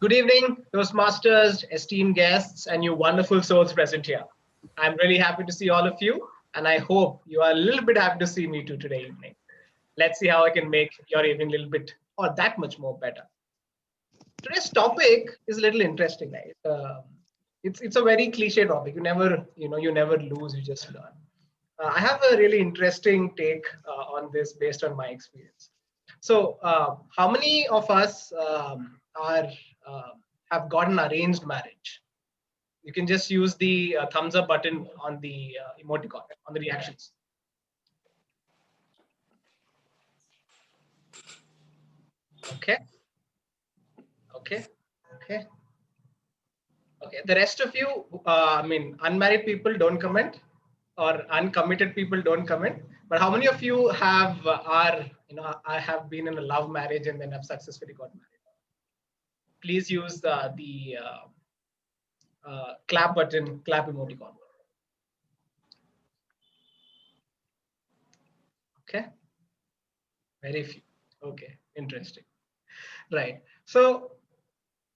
Good evening, Toastmasters, esteemed guests, and you wonderful souls present here. I'm really happy to see all of you, and I hope you are a little bit happy to see me too today evening. Let's see how I can make your evening a little bit or that much more better. Today's topic is a little interesting, right? It's a very cliche topic. You never lose, you just learn. I have a really interesting take on this based on my experience. So, how many of us are uh, have got an arranged marriage? You can just use the thumbs up button on the emoticon on the reactions. Okay, okay, okay, okay. The rest of you, unmarried people don't comment, or uncommitted people don't comment. But how many of you have I have been in a love marriage and then have successfully got married? Please use the clap button, clap emoticon. Okay, very few. Okay, interesting. Right. So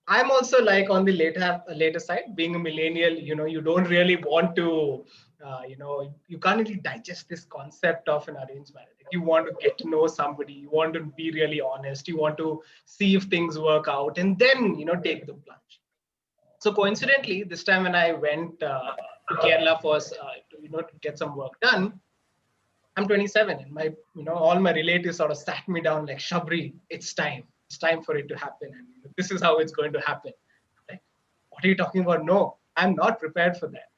I'm also like on the later side, being a millennial. You don't really want to, you can't really digest this concept of an arranged marriage. You want to get to know somebody, you want to be really honest, you want to see if things work out, and then take the plunge. So coincidentally, this time when I went to Kerala for to get some work done, I'm 27, and all my relatives sort of sat me down like, Shabri, it's time. It's time for it to happen, and this is how it's going to happen. Like, what are you talking about? No, I'm not prepared for that,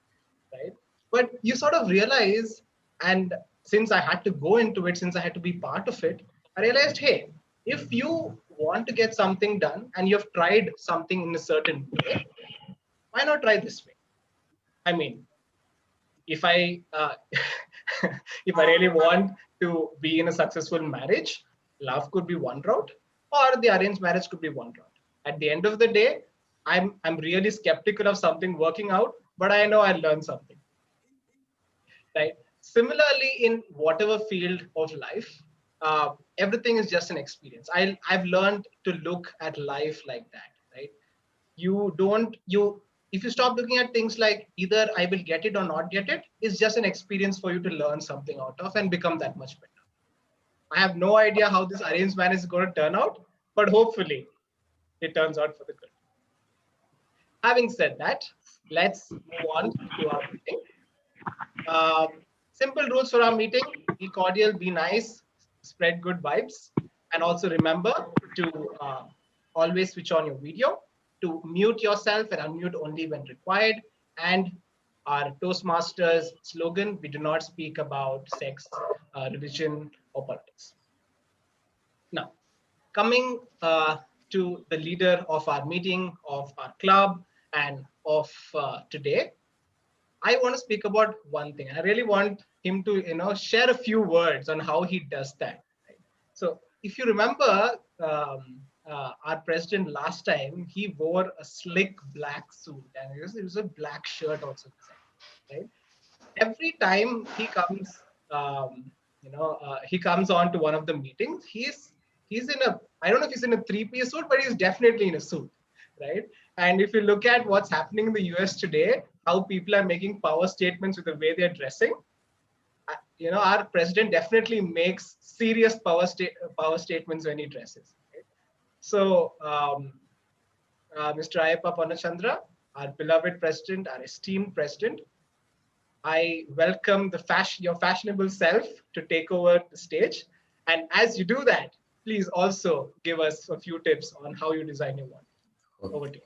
right? But you sort of realize, and since I had to go into it, since I had to be part of it, I realized, hey, if you want to get something done and you've tried something in a certain way, why not try this way? I mean, if I if I really want to be in a successful marriage, love could be one route, or the arranged marriage could be one route. At the end of the day, I'm really skeptical of something working out, but I know I'll learn something. Right? Similarly, in whatever field of life, everything is just an experience. I've learned to look at life like that. Right? You don't you If you stop looking at things like either I will get it or not get it, it's just an experience for you to learn something out of and become that much better. I have no idea how this arranged marriage is going to turn out, but hopefully it turns out for the good. Having said that, let's move on to our meeting. Simple rules for our meeting: be cordial, be nice, spread good vibes, and also remember to always switch on your video, to mute yourself and unmute only when required. And our Toastmasters slogan: we do not speak about sex, religion, or politics. Now, coming to the leader of our meeting, of our club, and of today, I want to speak about one thing. I really want him to, share a few words on how he does that. Right? So, if you remember, our president last time, he wore a slick black suit, and it was a black shirt also, right? Every time he comes on to one of the meetings, he's in a, I don't know if he's in a three-piece suit, but he's definitely in a suit, right? And if you look at what's happening in the US today, how people are making power statements with the way they're dressing, our president definitely makes serious power statements when he dresses. Right? So, Mr. Ayappa Pannachandra, our beloved president, our esteemed president, I welcome your fashionable self to take over the stage. And as you do that, please also give us a few tips on how you design your one. Over to you.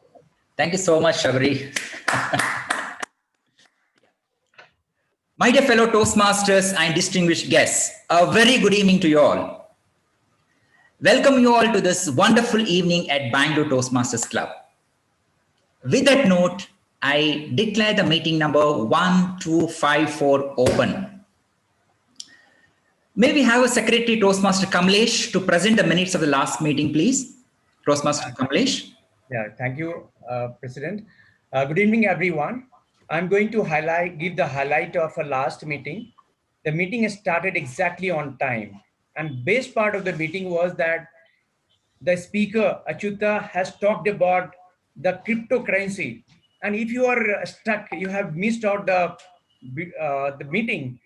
Thank you so much, Shabri. My dear fellow Toastmasters and distinguished guests, a very good evening to you all. Welcome you all to this wonderful evening at Bangalore Toastmasters Club. With that note, I declare the meeting number 1254 open. May we have a Secretary Toastmaster Kamlesh to present the minutes of the last meeting, please. Toastmaster Kamlesh. Yeah, thank you, President. Good evening, everyone. I'm going to give the highlight of our last meeting. The meeting started exactly on time. And best part of the meeting was that the speaker, Achyuta, has talked about the cryptocurrency. And if you are stuck, you have missed out the meeting,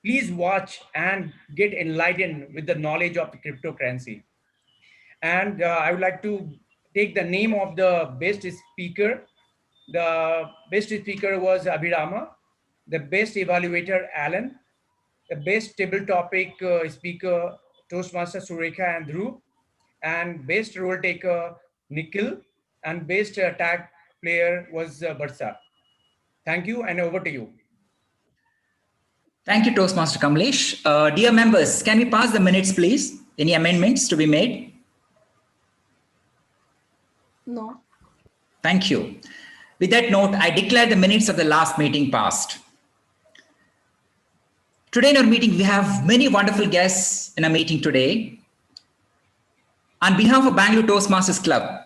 please watch and get enlightened with the knowledge of the cryptocurrency. And I would like to take the name of the best speaker. The best speaker was Abhirama, the best evaluator, Alan, the best table topic speaker, Toastmaster Surekha and Dhruv, and best role taker, Nikhil, and best tag player was Barsa. Thank you, and over to you. Thank you, Toastmaster Kamlesh. Dear members, can we pass the minutes, please? Any amendments to be made? No. Thank you. With that note, I declare the minutes of the last meeting passed. Today in our meeting, we have many wonderful guests in our meeting today. On behalf of Bangalore Toastmasters Club,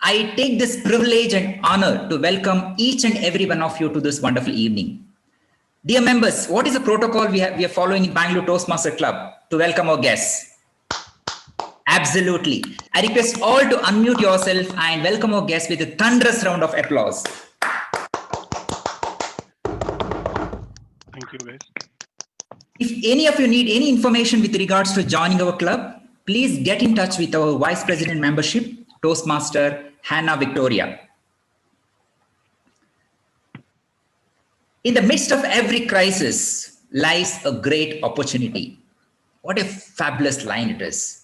I take this privilege and honor to welcome each and every one of you to this wonderful evening. Dear members, what is the protocol we are following in Bangalore Toastmasters Club to welcome our guests? Absolutely. I request all to unmute yourself and welcome our guests with a thunderous round of applause. Thank you, guys. If any of you need any information with regards to joining our club, please get in touch with our Vice President Membership, Toastmaster Hannah Victoria. In the midst of every crisis lies a great opportunity. What a fabulous line it is.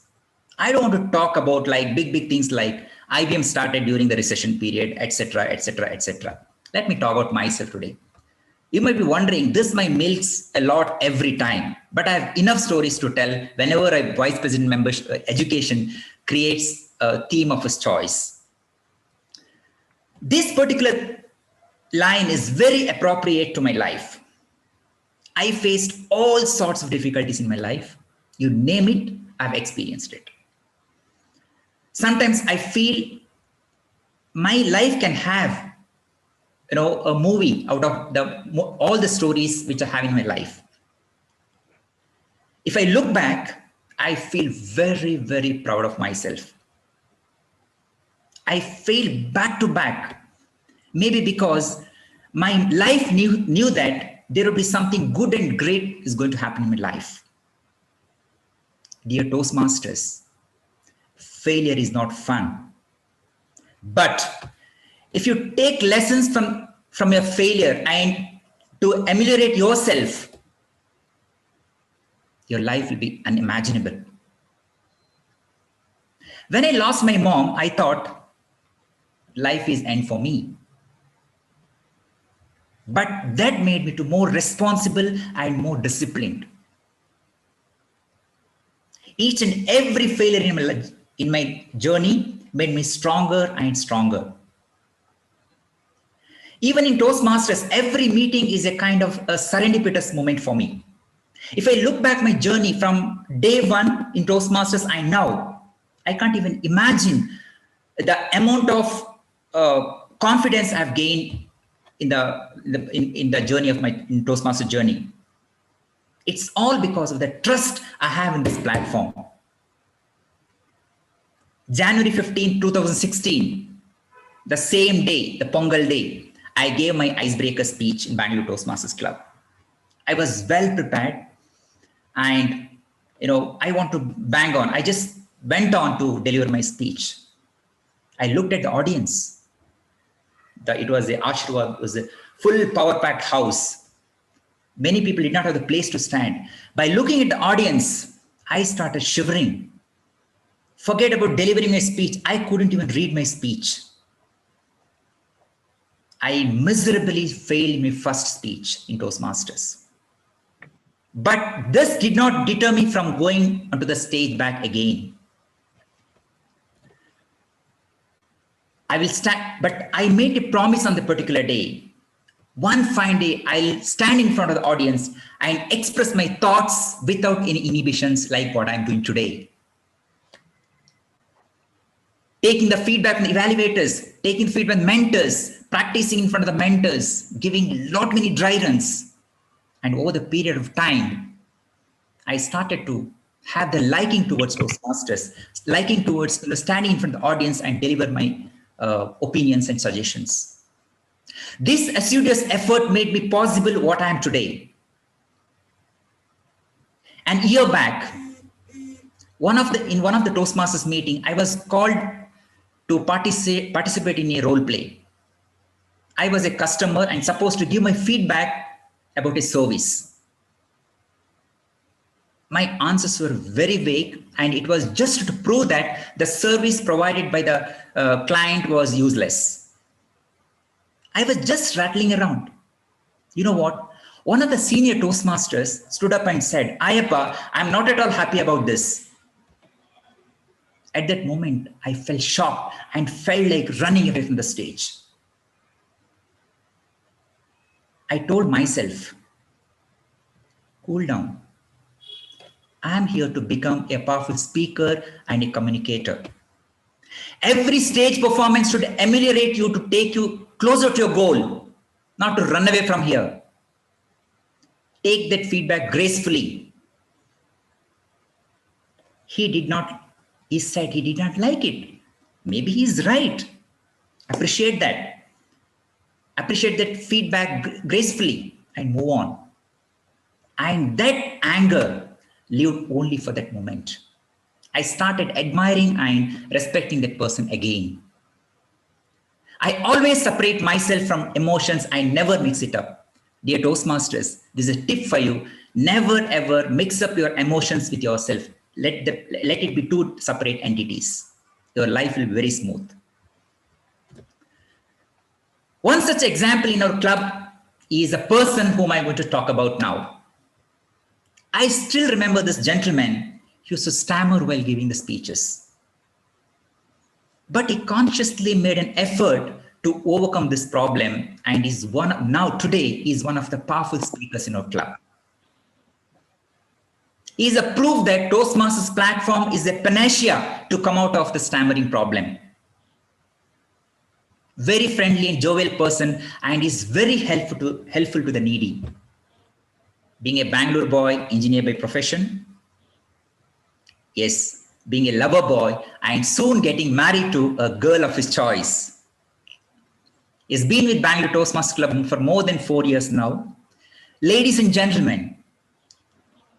I don't want to talk about like big things like IBM started during the recession period, etc., etc., etc. Let me talk about myself today. You might be wondering, this my milks a lot every time, but I have enough stories to tell whenever a Vice President membership education creates a theme of his choice. This particular line is very appropriate to my life. I faced all sorts of difficulties in my life. You name it, I've experienced it. Sometimes I feel my life can have, a movie out of all the stories which I have in my life. If I look back, I feel very, very proud of myself. I failed back to back, maybe because my life knew that there will be something good and great is going to happen in my life. Dear Toastmasters, failure is not fun. But if you take lessons from your failure and to ameliorate yourself, your life will be unimaginable. When I lost my mom, I thought life is end for me. But that made me to more responsible and more disciplined. Each and every failure in my journey made me stronger and stronger. Even in Toastmasters, every meeting is a kind of a serendipitous moment for me. If I look back my journey from day one in Toastmasters and now, I can't even imagine the amount of confidence I've gained in the journey of my Toastmaster journey. It's all because of the trust I have in this platform. January 15, 2016, the same day, the Pongal day, I gave my icebreaker speech in Bangalore Toastmasters Club. I was well prepared and, I want to bang on. I just went on to deliver my speech. I looked at the audience. It was a full power-packed house. Many people did not have the place to stand. By looking at the audience, I started shivering. Forget about delivering my speech. I couldn't even read my speech. I miserably failed my first speech in Toastmasters. But this did not deter me from going onto the stage back again. I will stand, but I made a promise on the particular day. One fine day, I'll stand in front of the audience and express my thoughts without any inhibitions like what I'm doing today. Taking the feedback from the evaluators, taking feedback from mentors, practicing in front of the mentors, giving lot many dry runs. And over the period of time, I started to have the liking towards Toastmasters, liking towards standing in front of the audience and deliver my opinions and suggestions. This assiduous effort made me possible what I am today. An year back, in one of the Toastmasters meeting, I was called to participate in a role play. I was a customer and supposed to give my feedback about a service. My answers were very vague, and it was just to prove that the service provided by the client was useless. I was just rattling around. You know what? One of the senior Toastmasters stood up and said, "Ayappa, I'm not at all happy about this." At that moment, I felt shocked and felt like running away from the stage. I told myself, cool down. I am here to become a powerful speaker and a communicator. Every stage performance should ameliorate you to take you closer to your goal, not to run away from here. Take that feedback gracefully. He said he did not like it. Maybe he's right. Appreciate that. Appreciate that feedback gracefully and move on. And that anger lived only for that moment. I started admiring and respecting that person again. I always separate myself from emotions. I never mix it up. Dear Toastmasters, this is a tip for you. Never ever mix up your emotions with yourself. Let it be two separate entities. Your life will be very smooth. One such example in our club is a person whom I'm going to talk about now. I still remember this gentleman. He used to stammer while giving the speeches. But he consciously made an effort to overcome this problem, and today is one of the powerful speakers in our club. He is a proof that Toastmasters platform is a panacea to come out of the stammering problem. Very friendly and jovial person, and is very helpful to the needy. Being a Bangalore boy, engineer by profession. Yes, being a lover boy and soon getting married to a girl of his choice. He's been with Bangalore Toastmasters Club for more than 4 years now. Ladies and gentlemen,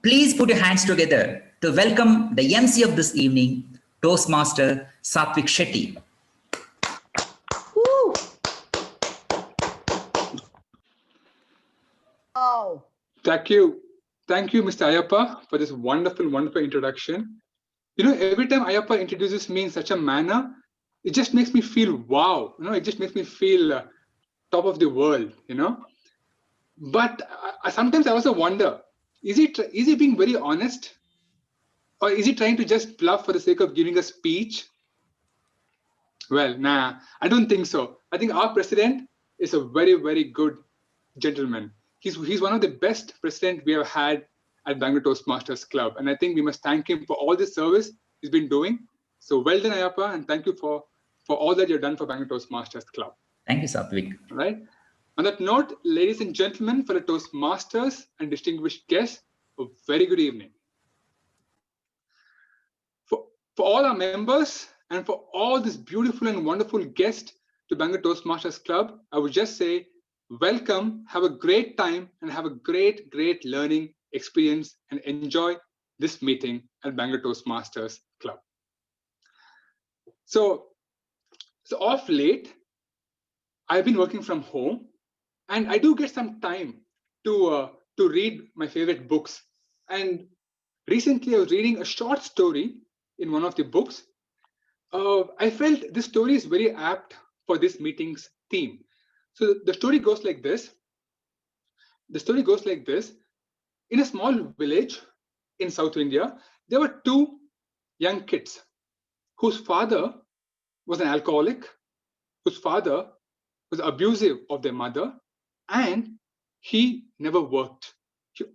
please put your hands together to welcome the MC of this evening, Toastmaster Satvik Shetty. Woo. Oh. Thank you, Mr. Ayappa, for this wonderful introduction. You know, every time Ayappa introduces me in such a manner, it just makes me feel wow. You know, it just makes me feel top of the world. You know, but sometimes I also wonder: is he being very honest, or is he trying to just bluff for the sake of giving a speech? Well, nah, I don't think so. I think our president is a very, very good gentleman. He's one of the best presidents we have had at Bangalore Toastmasters Club. And I think we must thank him for all the service he's been doing. So well done, Ayappa, and thank you for all that you've done for Bangalore Toastmasters Club. Thank you, Satvik. All right. On that note, ladies and gentlemen, fellow Toastmasters and distinguished guests, a very good evening. For all our members and for all these beautiful and wonderful guests to Bangalore Toastmasters Club, I would just say, welcome, have a great time, and have a great learning experience, and enjoy this meeting at Bangalore Toastmasters Club. So off late, I've been working from home, and I do get some time to read my favorite books. And recently, I was reading a short story in one of the books. I felt this story is very apt for this meeting's theme. So the story goes like this. In a small village in South India, there were two young kids whose father was an alcoholic, whose father was abusive of their mother, and he never worked.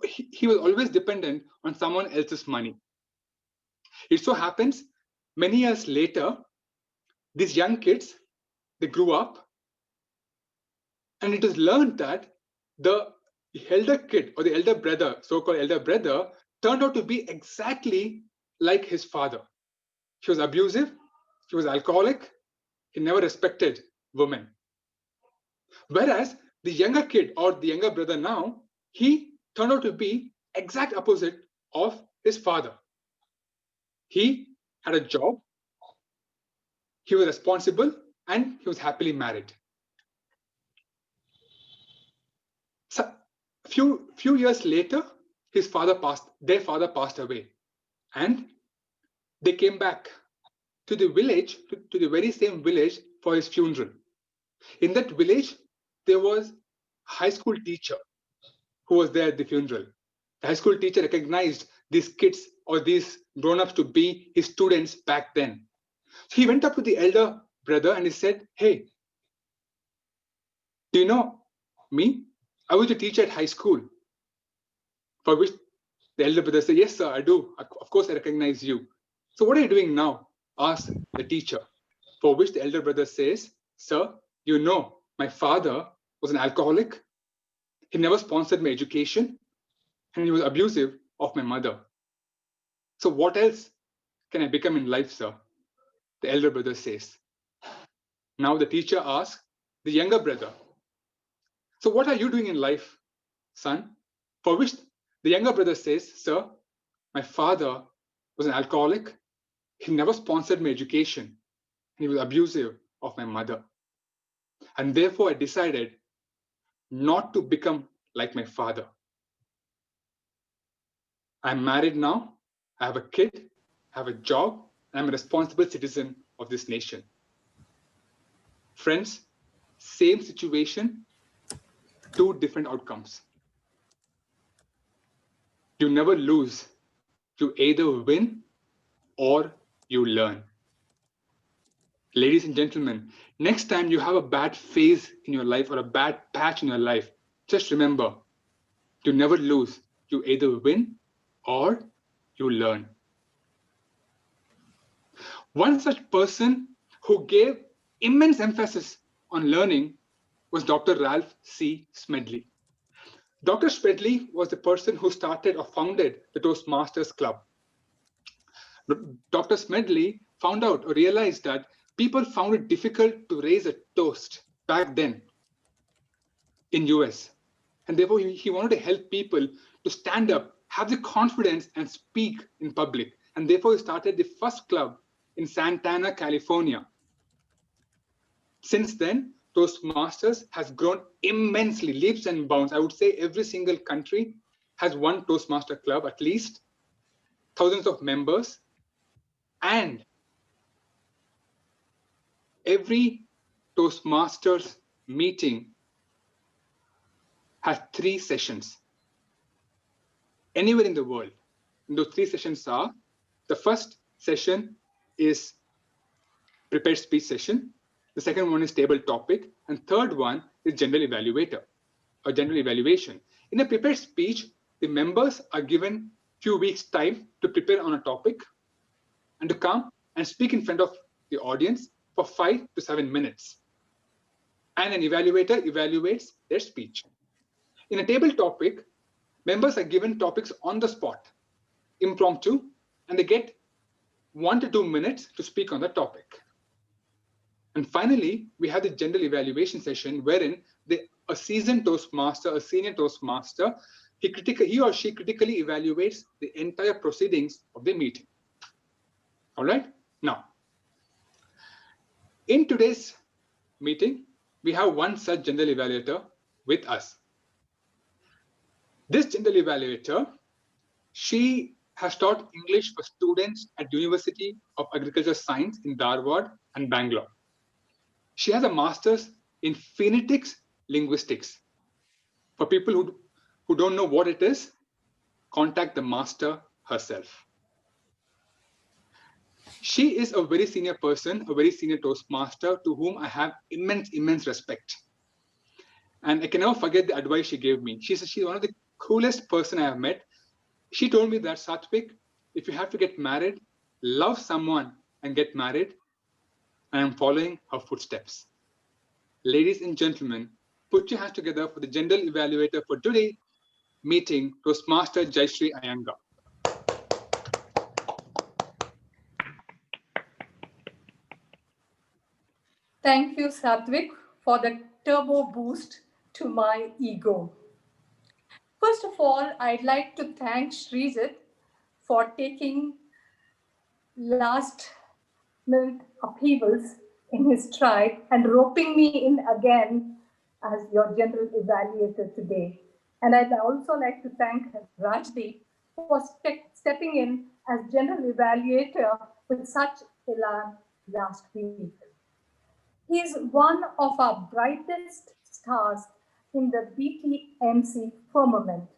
He was always dependent on someone else's money. It so happens, many years later, these young kids, they grew up, and it is learned that the elder kid, or the elder brother, so-called elder brother, turned out to be exactly like his father. He was abusive, he was alcoholic, he never respected women. Whereas the younger kid or the younger brother now, he turned out to be exact opposite of his father. He had a job, he was responsible, and he was happily married. So, few years later, their father passed away, and they came back to the village, to the very same village for his funeral. In that village, there was a high school teacher who was there at the funeral. The high school teacher recognized these kids or these grown-ups to be his students back then. So he went up to the elder brother and he said, "Hey, do you know me? I was a teacher at high school." For which the elder brother said, "Yes, sir, I do. Of course, I recognize you. So what are you doing now?" asked the teacher. For which the elder brother says, "Sir, you know, my father was an alcoholic. He never sponsored my education, and he was abusive of my mother. So what else can I become in life, sir?" The elder brother says. Now the teacher asks the younger brother, "So what are you doing in life, son?" For which the younger brother says, "Sir, my father was an alcoholic. He never sponsored my education, and he was abusive of my mother. And therefore, I decided not to become like my father. I'm married now. I have a kid, I have a job, and I'm a responsible citizen of this nation." Friends, same situation, two different outcomes. You never lose. You either win or you learn. Ladies and gentlemen, next time you have a bad phase in your life or a bad patch in your life, just remember, you never lose. You either win or you learn. One such person who gave immense emphasis on learning was Dr. Ralph C. Smedley. Dr. Smedley was the person who started or founded the Toastmasters Club. Dr. Smedley found out or realized that people found it difficult to raise a toast back then in US. And therefore, he wanted to help people to stand up, have the confidence and speak in public. And therefore, he started the first club in Santana, California. Since then, Toastmasters has grown immensely, leaps and bounds. I would say every single country has one Toastmaster club, at least, thousands of members. And every Toastmasters meeting has 3 sessions anywhere in the world. And those 3 sessions are, the first session is prepared speech session. The second one is table topic. And third one is general evaluator or general evaluation. In a prepared speech, the members are given few weeks time to prepare on a topic and to come and speak in front of the audience for 5 to 7 minutes. And an evaluator evaluates their speech. In a table topic, members are given topics on the spot, impromptu, and they get 1 to 2 minutes to speak on the topic. And finally, we have the general evaluation session wherein a seasoned Toastmaster, a senior Toastmaster, he or she critically evaluates the entire proceedings of the meeting. All right? Now, in today's meeting, we have one such general evaluator with us. This general evaluator, she has taught English for students at University of Agricultural Science in Dharwad and Bangalore. She has a master's in phonetics linguistics. For people who don't know what it is, contact the master herself. She is a very senior person, a very senior Toastmaster to whom I have immense respect. And I can never forget the advice she gave me. She's one of the coolest person I have met. She told me that, Satvik, if you have to get married, love someone and get married. And I'm following her footsteps. Ladies and gentlemen, put your hands together for the general evaluator for today's meeting, Toastmaster Jayashree Iyengar. Thank you, Satvik, for the turbo boost to my ego. First of all, I'd like to thank Srijit for taking last minute upheavals in his stride and roping me in again as your general evaluator today. And I'd also like to thank Rajdeep for stepping in as general evaluator with such elan last week. He is one of our brightest stars in the BTMC firmament.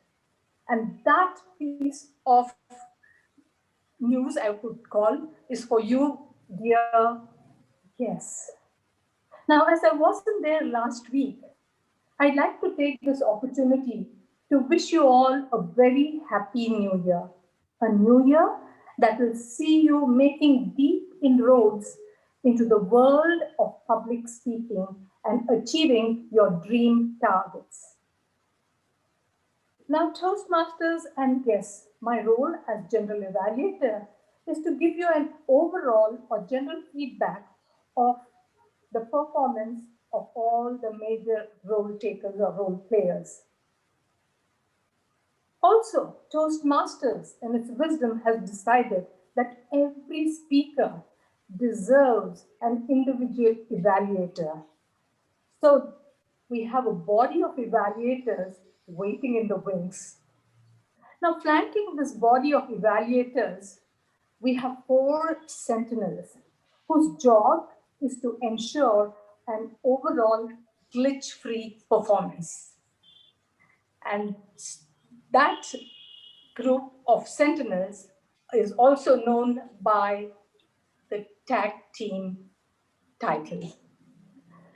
And that piece of news I would call is for you, dear guests. Now, as I wasn't there last week, I'd like to take this opportunity to wish you all a very happy new year. A new year that will see you making deep inroads into the world of public speaking and achieving your dream targets. Now, Toastmasters and guests, my role as general evaluator is to give you an overall or general feedback of the performance of all the major role takers or role players. Also, Toastmasters, in its wisdom, has decided that every speaker deserves an individual evaluator. So we have a body of evaluators waiting in the wings. Now, flanking this body of evaluators, we have 4 sentinels whose job is to ensure an overall glitch-free performance. And that group of sentinels is also known by the tag team title.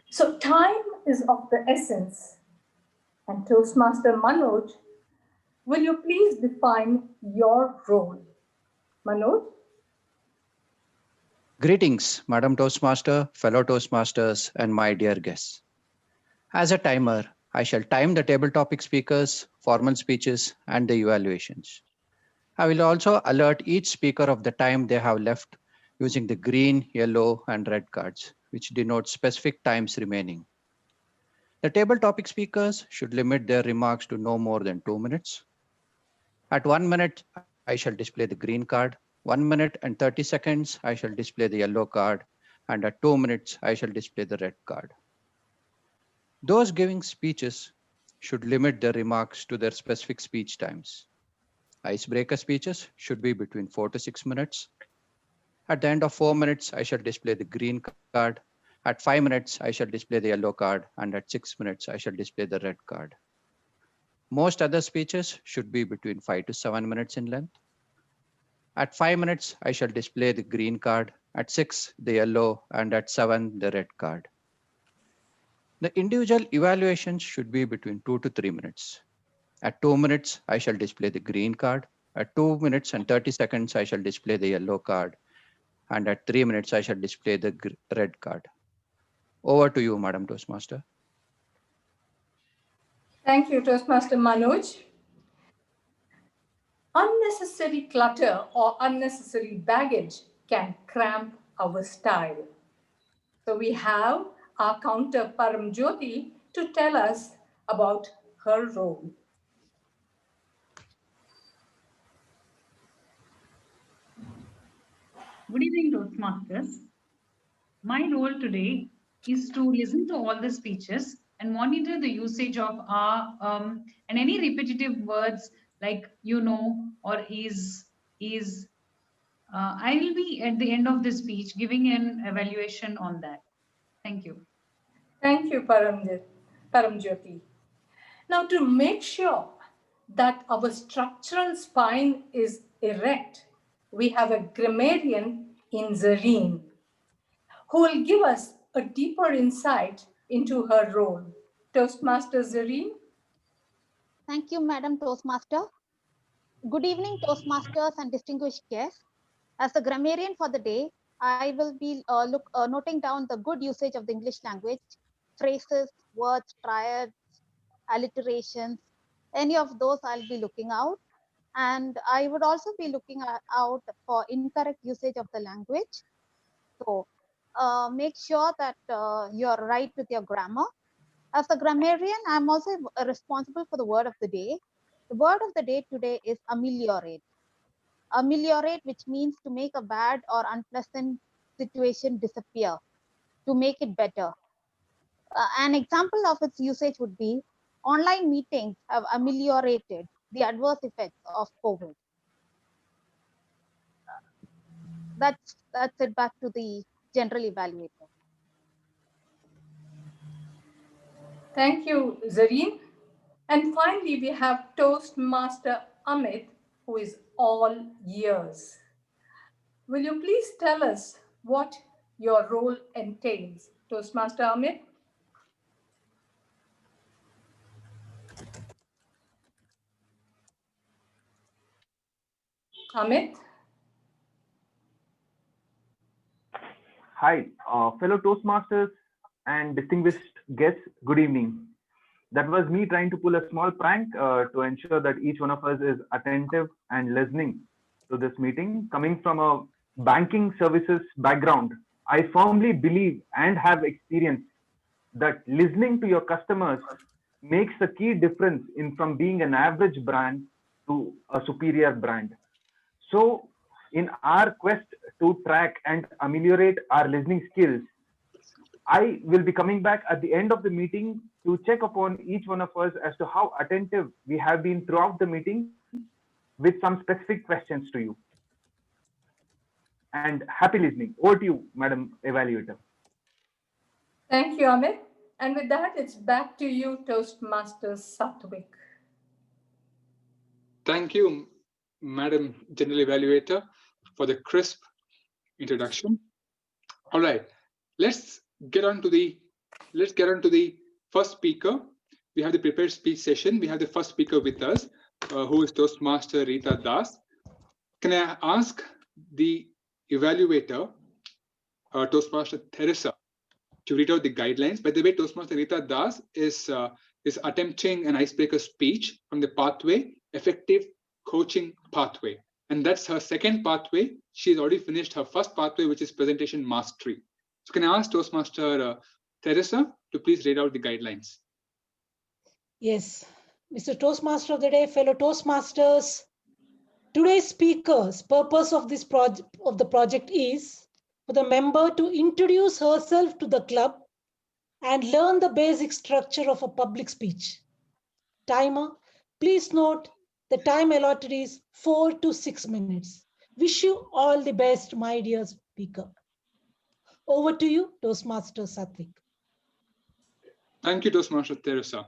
So time is of the essence. And Toastmaster Manoj, will you please define your role? Manoj? Greetings, Madam Toastmaster, fellow Toastmasters, and my dear guests. As a timer, I shall time the table topic speakers, formal speeches, and the evaluations. I will also alert each speaker of the time they have left using the green, yellow, and red cards, which denote specific times remaining. The table topic speakers should limit their remarks to no more than 2 minutes. At 1 minute, I shall display the green card. 1 minute and 30 seconds, I shall display the yellow card. And at 2 minutes, I shall display the red card. Those giving speeches should limit their remarks to their specific speech times. Icebreaker speeches should be between 4 to 6 minutes. At the end of 4 minutes, I shall display the green card. At 5 minutes, I shall display the yellow card. And at 6 minutes, I shall display the red card. Most other speeches should be between 5 to 7 minutes in length. At 5 minutes, I shall display the green card. At 6, the yellow, and at 7, the red card. The individual evaluations should be between 2 to 3 minutes. At 2 minutes, I shall display the green card. At 2 minutes and 30 seconds, I shall display the yellow card. And at 3 minutes, I shall display the red card. Over to you, Madam Toastmaster. Thank you, Toastmaster Manoj. Unnecessary clutter or unnecessary baggage can cramp our style. So we have our counter Param Jyoti to tell us about her role. Good evening, Toastmasters. My role today is to listen to all the speeches and monitor the usage of our and any repetitive words like or is. I will be at the end of the speech giving an evaluation on that. Thank you. Thank you, Param Jyoti. Now, to make sure that our structural spine is erect, we have a grammarian in Zareen who will give us a deeper insight into her role. Toastmaster Zareen? Thank you, Madam Toastmaster. Good evening, Toastmasters and distinguished guests. As the grammarian for the day, I will be noting down the good usage of the English language, phrases, words, triads, alliterations, any of those I'll be looking out. And I would also be looking out for incorrect usage of the language. So make sure that you're right with your grammar. As a grammarian, I'm also responsible for the word of the day. The word of the day today is ameliorate. Ameliorate, which means to make a bad or unpleasant situation disappear, to make it better. An example of its usage would be online meetings have ameliorated the adverse effects of COVID. That's it. Back to the general evaluator. Thank you, Zareen. And finally, we have Toastmaster Amit, who is all ears. Will you please tell us what your role entails? Toastmaster Amit? Amit? Hi, fellow Toastmasters and distinguished guests, good evening. That was me trying to pull a small prank to ensure that each one of us is attentive and listening to this meeting. Coming from a banking services background, I firmly believe and have experienced that listening to your customers makes a key difference in from being an average brand to a superior brand. So, in our quest to track and ameliorate our listening skills, I will be coming back at the end of the meeting to check upon each one of us as to how attentive we have been throughout the meeting with some specific questions to you. And happy listening. Over to you, Madam Evaluator. Thank you, Amit. And with that, it's back to you, Toastmaster Satwik. Thank you, Madam General Evaluator, for the crisp introduction. All right, let's get on to the first speaker. We have the prepared speech session. We have the first speaker with us, who is Toastmaster Rita Das. Can I ask the evaluator, Toastmaster Teresa, to read out the guidelines? By the way, Toastmaster Rita Das is attempting an icebreaker speech from the pathway, effective coaching pathway. And that's her second pathway. She's already finished her first pathway, which is presentation mastery. So can I ask Toastmaster Teresa to please read out the guidelines? Yes, Mr. Toastmaster of the day, fellow Toastmasters. Today's speaker's purpose of this project is for the member to introduce herself to the club and learn the basic structure of a public speech. Timer, please note the time allotted is 4 to 6 minutes. Wish you all the best, my dear speaker. Over to you, Toastmaster Satwik. Thank you, Toastmaster Teresa.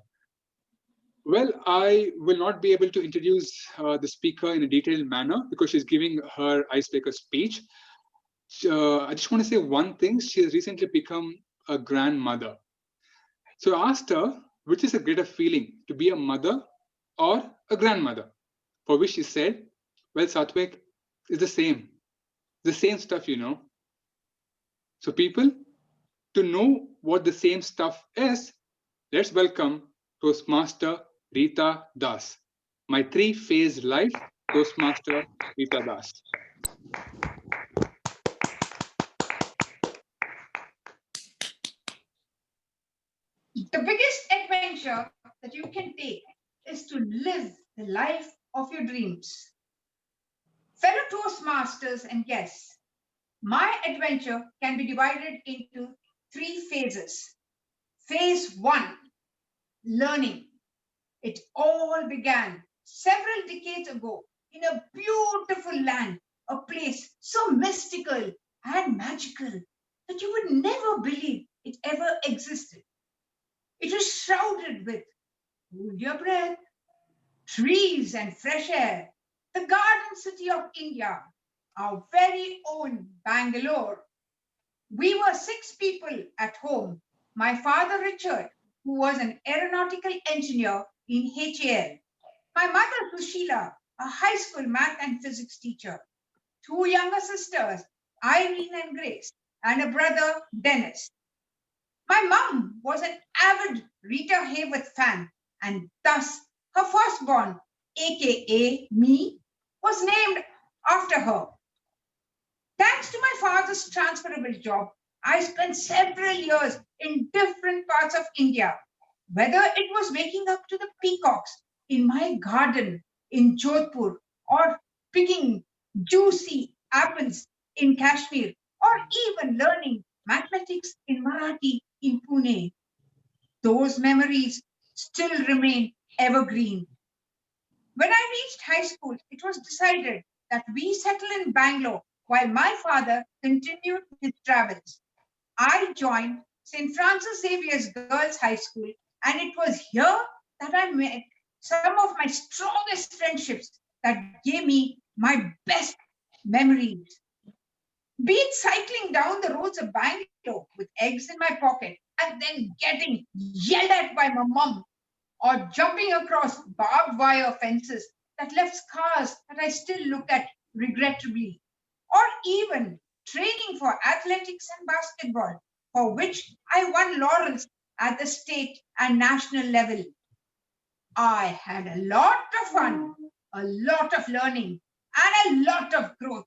Well, I will not be able to introduce the speaker in a detailed manner because she's giving her icebreaker speech. I just want to say one thing. She has recently become a grandmother. So I asked her, which is a greater feeling, to be a mother or a grandmother? For which she said, well, Satwik, it's the same stuff, you know. So people, to know what the same stuff is, let's welcome Toastmaster Rita Das. My three-phase life, Toastmaster Rita Das. The biggest adventure that you can take is to live the life of your dreams. Fellow Toastmasters and guests, my adventure can be divided into 3 phases. Phase 1, learning. It all began several decades ago in a beautiful land, a place so mystical and magical that you would never believe it ever existed. It was shrouded with, hold your breath, trees and fresh air, the garden city of India, our very own Bangalore. We were 6 people at home. My father, Richard, who was an aeronautical engineer in HAL. My mother, Sushila, a high school math and physics teacher. 2 younger sisters, Irene and Grace, and a brother, Dennis. My mom was an avid Rita Hayworth fan, and thus her firstborn, aka me, was named after her. Thanks to my father's transferable job, I spent several years in different parts of India, whether it was waking up to the peacocks in my garden in Jodhpur or picking juicy apples in Kashmir or even learning mathematics in Marathi in Pune. Those memories still remain evergreen. When I reached high school, it was decided that we settle in Bangalore while my father continued his travels. I joined St. Francis Xavier's Girls High School, and it was here that I met some of my strongest friendships that gave me my best memories. Be it cycling down the roads of Bangalore with eggs in my pocket and then getting yelled at by my mom, or jumping across barbed wire fences that left scars that I still look at regrettably, or even training for athletics and basketball, for which I won laurels at the state and national level. I had a lot of fun, a lot of learning, and a lot of growth.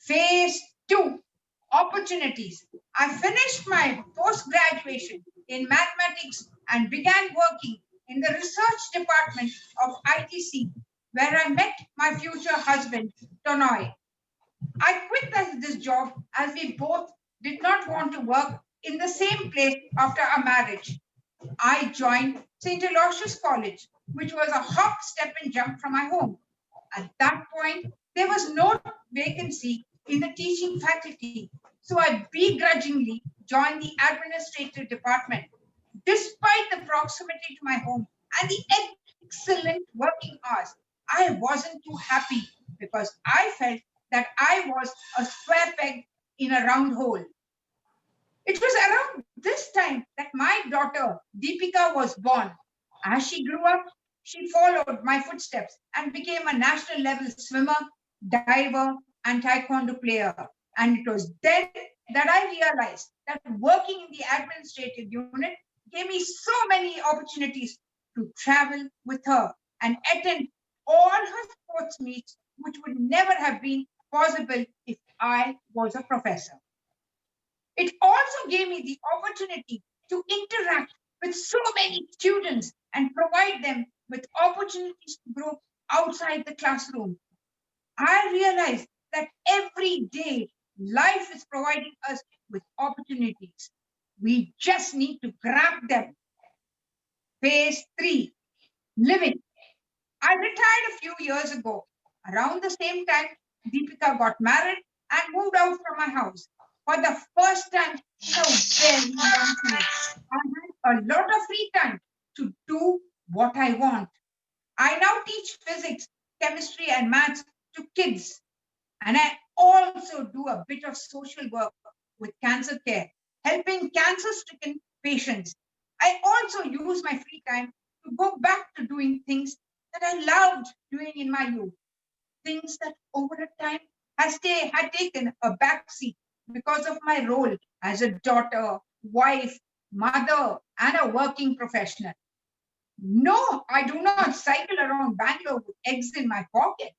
Phase 2, opportunities. I finished my post-graduation in mathematics and began working in the research department of ITC, where I met my future husband, Tonoy. I quit this job as we both did not want to work in the same place after our marriage. I joined St. Aloysius College, which was a hop, step, and jump from my home. At that point, there was no vacancy in the teaching faculty, so I begrudgingly joined the administrative department. Despite the proximity to my home and the excellent working hours, I wasn't too happy because I felt that I was a square peg in a round hole. It was around this time that my daughter Deepika was born. As she grew up, she followed my footsteps and became a national level swimmer, diver, and taekwondo player. And it was then that I realized that working in the administrative unit gave me so many opportunities to travel with her and attend all her sports meets, which would never have been possible if I was a professor. It also gave me the opportunity to interact with so many students and provide them with opportunities to grow outside the classroom. I realized that every day life is providing us with opportunities. We just need to grab them. Phase 3, living. I retired a few years ago. Around the same time, Deepika got married and moved out from my house. For the first time in a very long time, I had a lot of free time to do what I want. I now teach physics, chemistry, and maths to kids. And I also do a bit of social work with cancer care, helping cancer-stricken patients. I also use my free time to go back to doing things that I loved doing in my youth, things that over a time had taken a backseat because of my role as a daughter, wife, mother, and a working professional. No, I do not cycle around Bangalore with eggs in my pocket,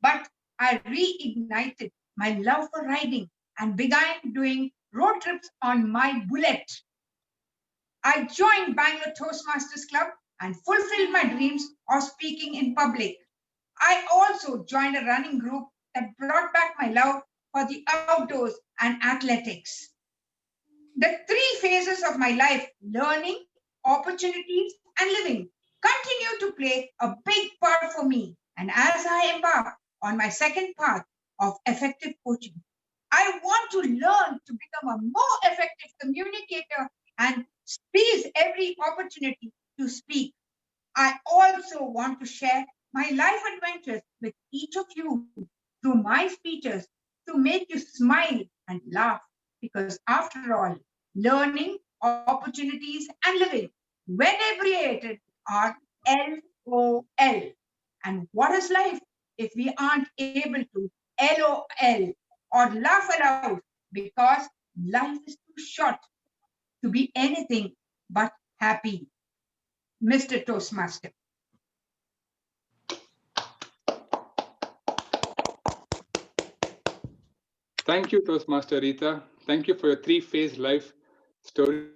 but I reignited my love for riding and began doing road trips on my bullet. I joined Bangalore Toastmasters Club and fulfilled my dreams of speaking in public. I also joined a running group that brought back my love for the outdoors and athletics. The 3 phases of my life, learning, opportunities, and living, continue to play a big part for me. And as I embark on my second path of effective coaching, I want to learn to become a more effective communicator and seize every opportunity to speak. I also want to share my life adventures with each of you through my speeches to make you smile and laugh, because after all, learning, opportunities, and living, when abbreviated, are LOL. And what is life if we aren't able to LOL or laugh aloud, because life is too short to be anything but happy. Mr. Toastmaster. Thank you, Toastmaster Rita. Thank you for your three-phase life story.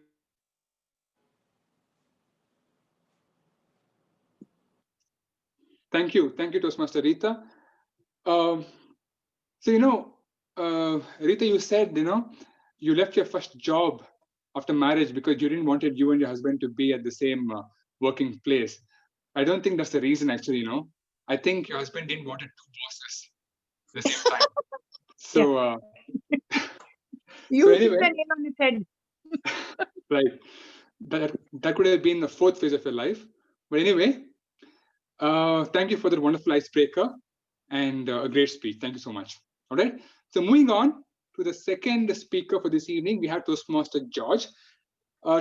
Thank you, Toastmaster Rita. So Rita, you said you left your first job after marriage because you didn't wanted you and your husband to be at the same working place. I don't think that's the reason, actually. I think your husband didn't want two bosses at the same time. So, You so hit anyway, the nail on its head. right. That could have been the fourth phase of your life. But anyway, thank you for that wonderful icebreaker and a great speech. Thank you so much. All right. So moving on to the second speaker for this evening, we have Toastmaster George.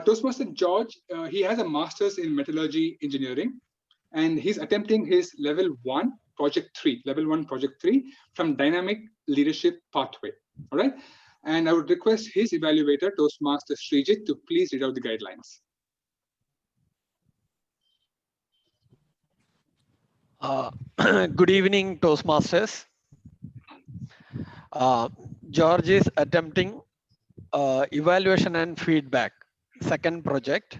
Toastmaster George, he has a master's in metallurgy engineering, and he's attempting his level 1 project 3 from Dynamic Leadership Pathway. All right. And I would request his evaluator, Toastmaster Srijit, to please read out the guidelines. Good evening, Toastmasters. George is attempting evaluation and feedback, second project.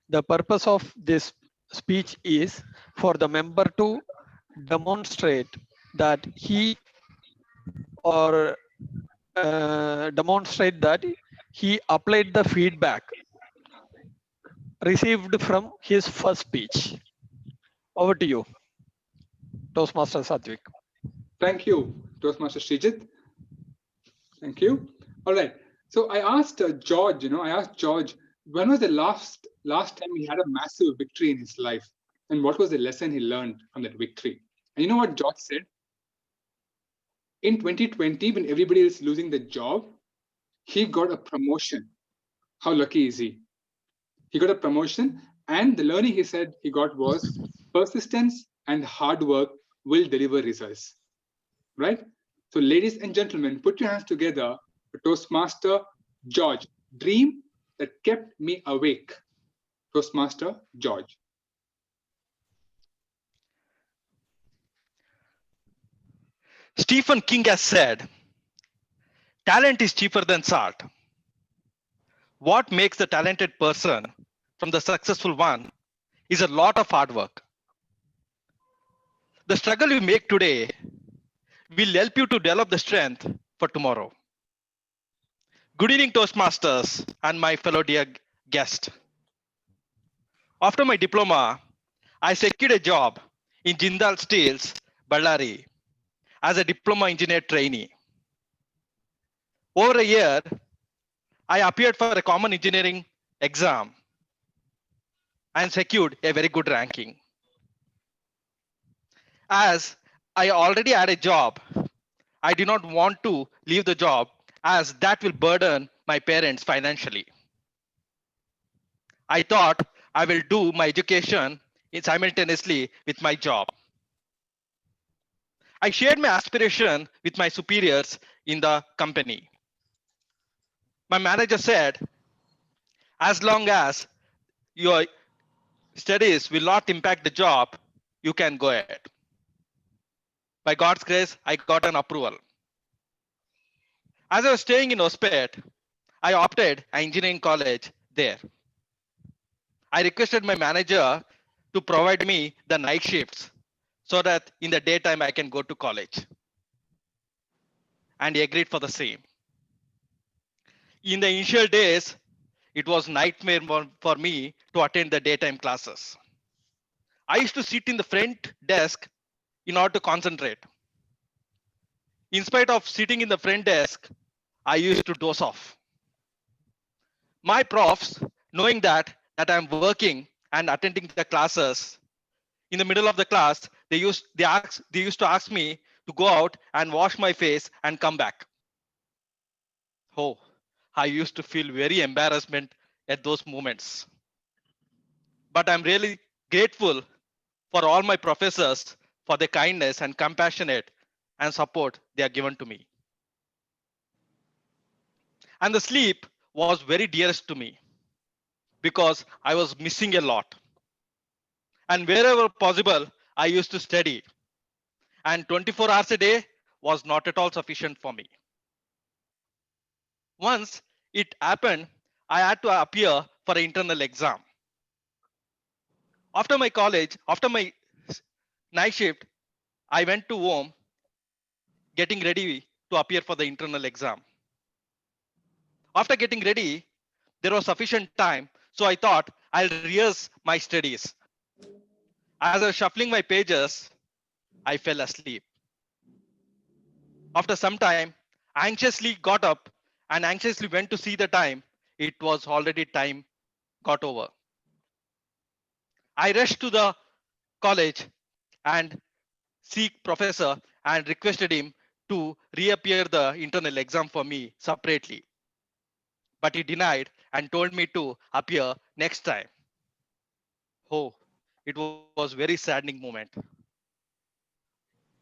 The purpose of this speech is for the member to demonstrate that he applied the feedback received from his first speech. Over to you, Toastmaster Sadvik. Thank you, Toastmaster Srijit. Thank you. All right. So I asked George, when was the last time he had a massive victory in his life? And what was the lesson he learned from that victory? And you know what George said? In 2020, when everybody is losing their job, he got a promotion. How lucky is he? He got a promotion, and the learning he said he got was persistence and hard work will deliver results. Right? So ladies and gentlemen, put your hands together for Toastmaster George. Dream that kept me awake. Toastmaster George. Stephen King has said, talent is cheaper than salt. What makes the talented person from the successful one is a lot of hard work. The struggle you make today will help you to develop the strength for tomorrow. Good evening, Toastmasters and my fellow dear guest. After my diploma, I secured a job in Jindal Steels, Ballari, as a diploma engineer trainee. Over a year, I appeared for a common engineering exam and secured a very good ranking. As I already had a job, I did not want to leave the job as that will burden my parents financially. I thought I will do my education simultaneously with my job. I shared my aspiration with my superiors in the company. My manager said, as long as your studies will not impact the job, you can go ahead. By God's grace, I got an approval. As I was staying in Ospet, I opted an engineering college there. I requested my manager to provide me the night shifts so that in the daytime I can go to college. And he agreed for the same. In the initial days, it was nightmare for me to attend the daytime classes. I used to sit in the front desk in order to concentrate. In spite of sitting in the front desk, I used to doze off. My profs, knowing that I'm working and attending the classes, in the middle of the class, they used to ask me to go out and wash my face and come back. Oh, I used to feel very embarrassment at those moments. But I'm really grateful for all my professors for their kindness and compassionate and support they are given to me. And the sleep was very dearest to me because I was missing a lot. And wherever possible, I used to study. And 24 hours a day was not at all sufficient for me. Once it happened, I had to appear for an internal exam. After my college, after my night shift, I went to home getting ready to appear for the internal exam. After getting ready, there was sufficient time, so I thought I'll rehearse my studies. As I was shuffling my pages, I fell asleep. After some time, I anxiously got up and anxiously went to see the time. It was already time got over. I rushed to the college and seek professor and requested him to reappear the internal exam for me separately. But he denied and told me to appear next time. Oh, it was very saddening moment.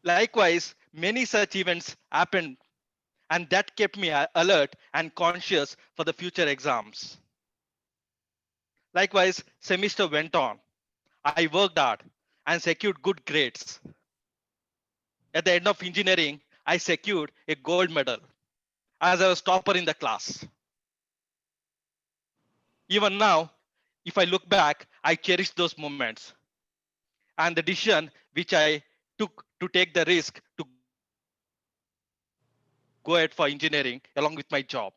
Likewise, many such events happened, and that kept me alert and conscious for the future exams. Likewise, semester went on. I worked hard and secured good grades. At the end of engineering, I secured a gold medal as I was topper in the class. Even now, if I look back, I cherish those moments and the decision which I took to take the risk to go ahead for engineering along with my job.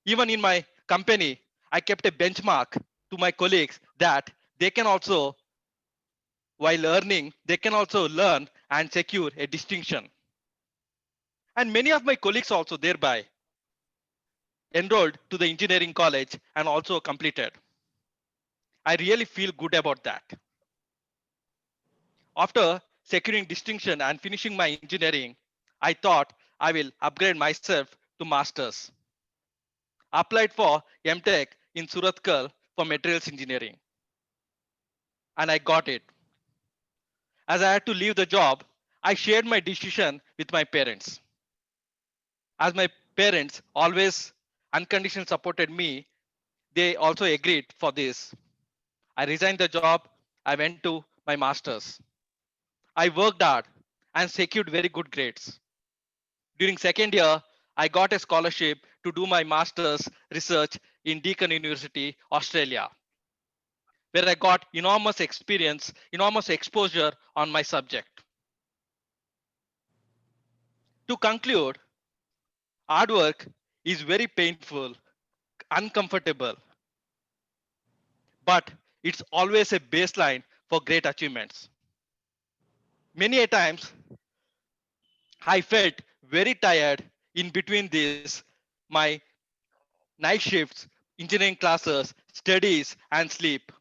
Even in my company, I kept a benchmark to my colleagues that they can also, while learning, they can also learn and secure a distinction. And many of my colleagues also thereby enrolled to the engineering college and also completed. I really feel good about that. After securing distinction and finishing my engineering, I thought I will upgrade myself to masters. Applied for MTech in Surathkal for materials engineering, and I got it. As I had to leave the job, I shared my decision with my parents. As my parents always unconditionally supported me, they also agreed for this. I resigned the job. I went to my master's. I worked hard and secured very good grades. During second year, I got a scholarship to do my master's research in Deakin University, Australia, where I got enormous experience, enormous exposure on my subject. To conclude, hard work is very painful, uncomfortable, but it's always a baseline for great achievements. Many a times, I felt very tired in between these, my night shifts, engineering classes, studies, and sleep.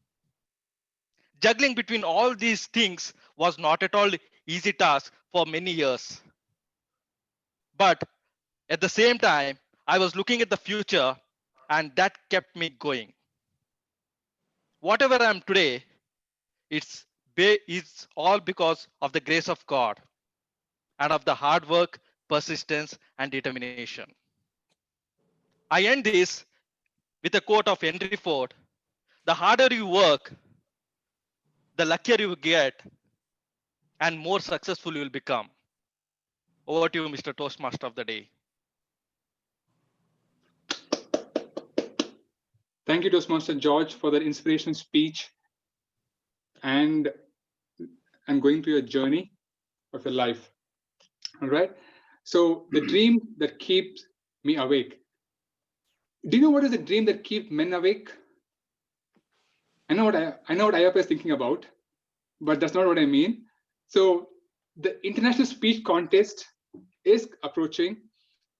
Juggling between all these things was not at all easy task for many years. But at the same time, I was looking at the future, and that kept me going. Whatever I am today, it's all because of the grace of God and of the hard work, persistence, and determination. I end this with a quote of Henry Ford: the harder you work, the luckier you get, and more successful you will become. Over to you, Mr. Toastmaster of the day. Thank you, Toastmaster George, for that inspirational speech and going through your journey of your life. All right. So the dream that keeps me awake. Do you know what is the dream that keeps men awake? I know what Ayappa is thinking about, but that's not what I mean. So the International Speech Contest is approaching,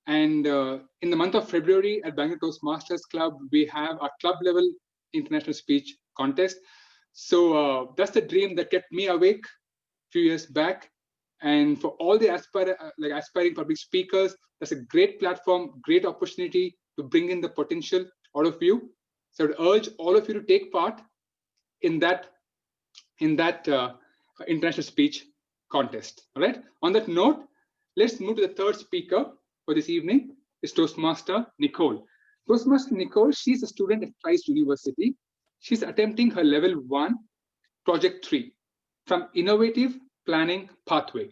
and in the month of February at Bangalore Toastmasters Club, we have a club level international speech contest. So that's the dream that kept me awake a few years back. And for all the aspiring public speakers, that's a great platform, great opportunity to bring in the potential out of you. So I would urge all of you to take part in that international speech contest. All right. On that note, let's move to the third speaker for this evening. Is Toastmaster Nicole. Toastmaster Nicole, she's a student at Christ University. She's attempting her level 1, project 3 from Innovative Planning Pathway.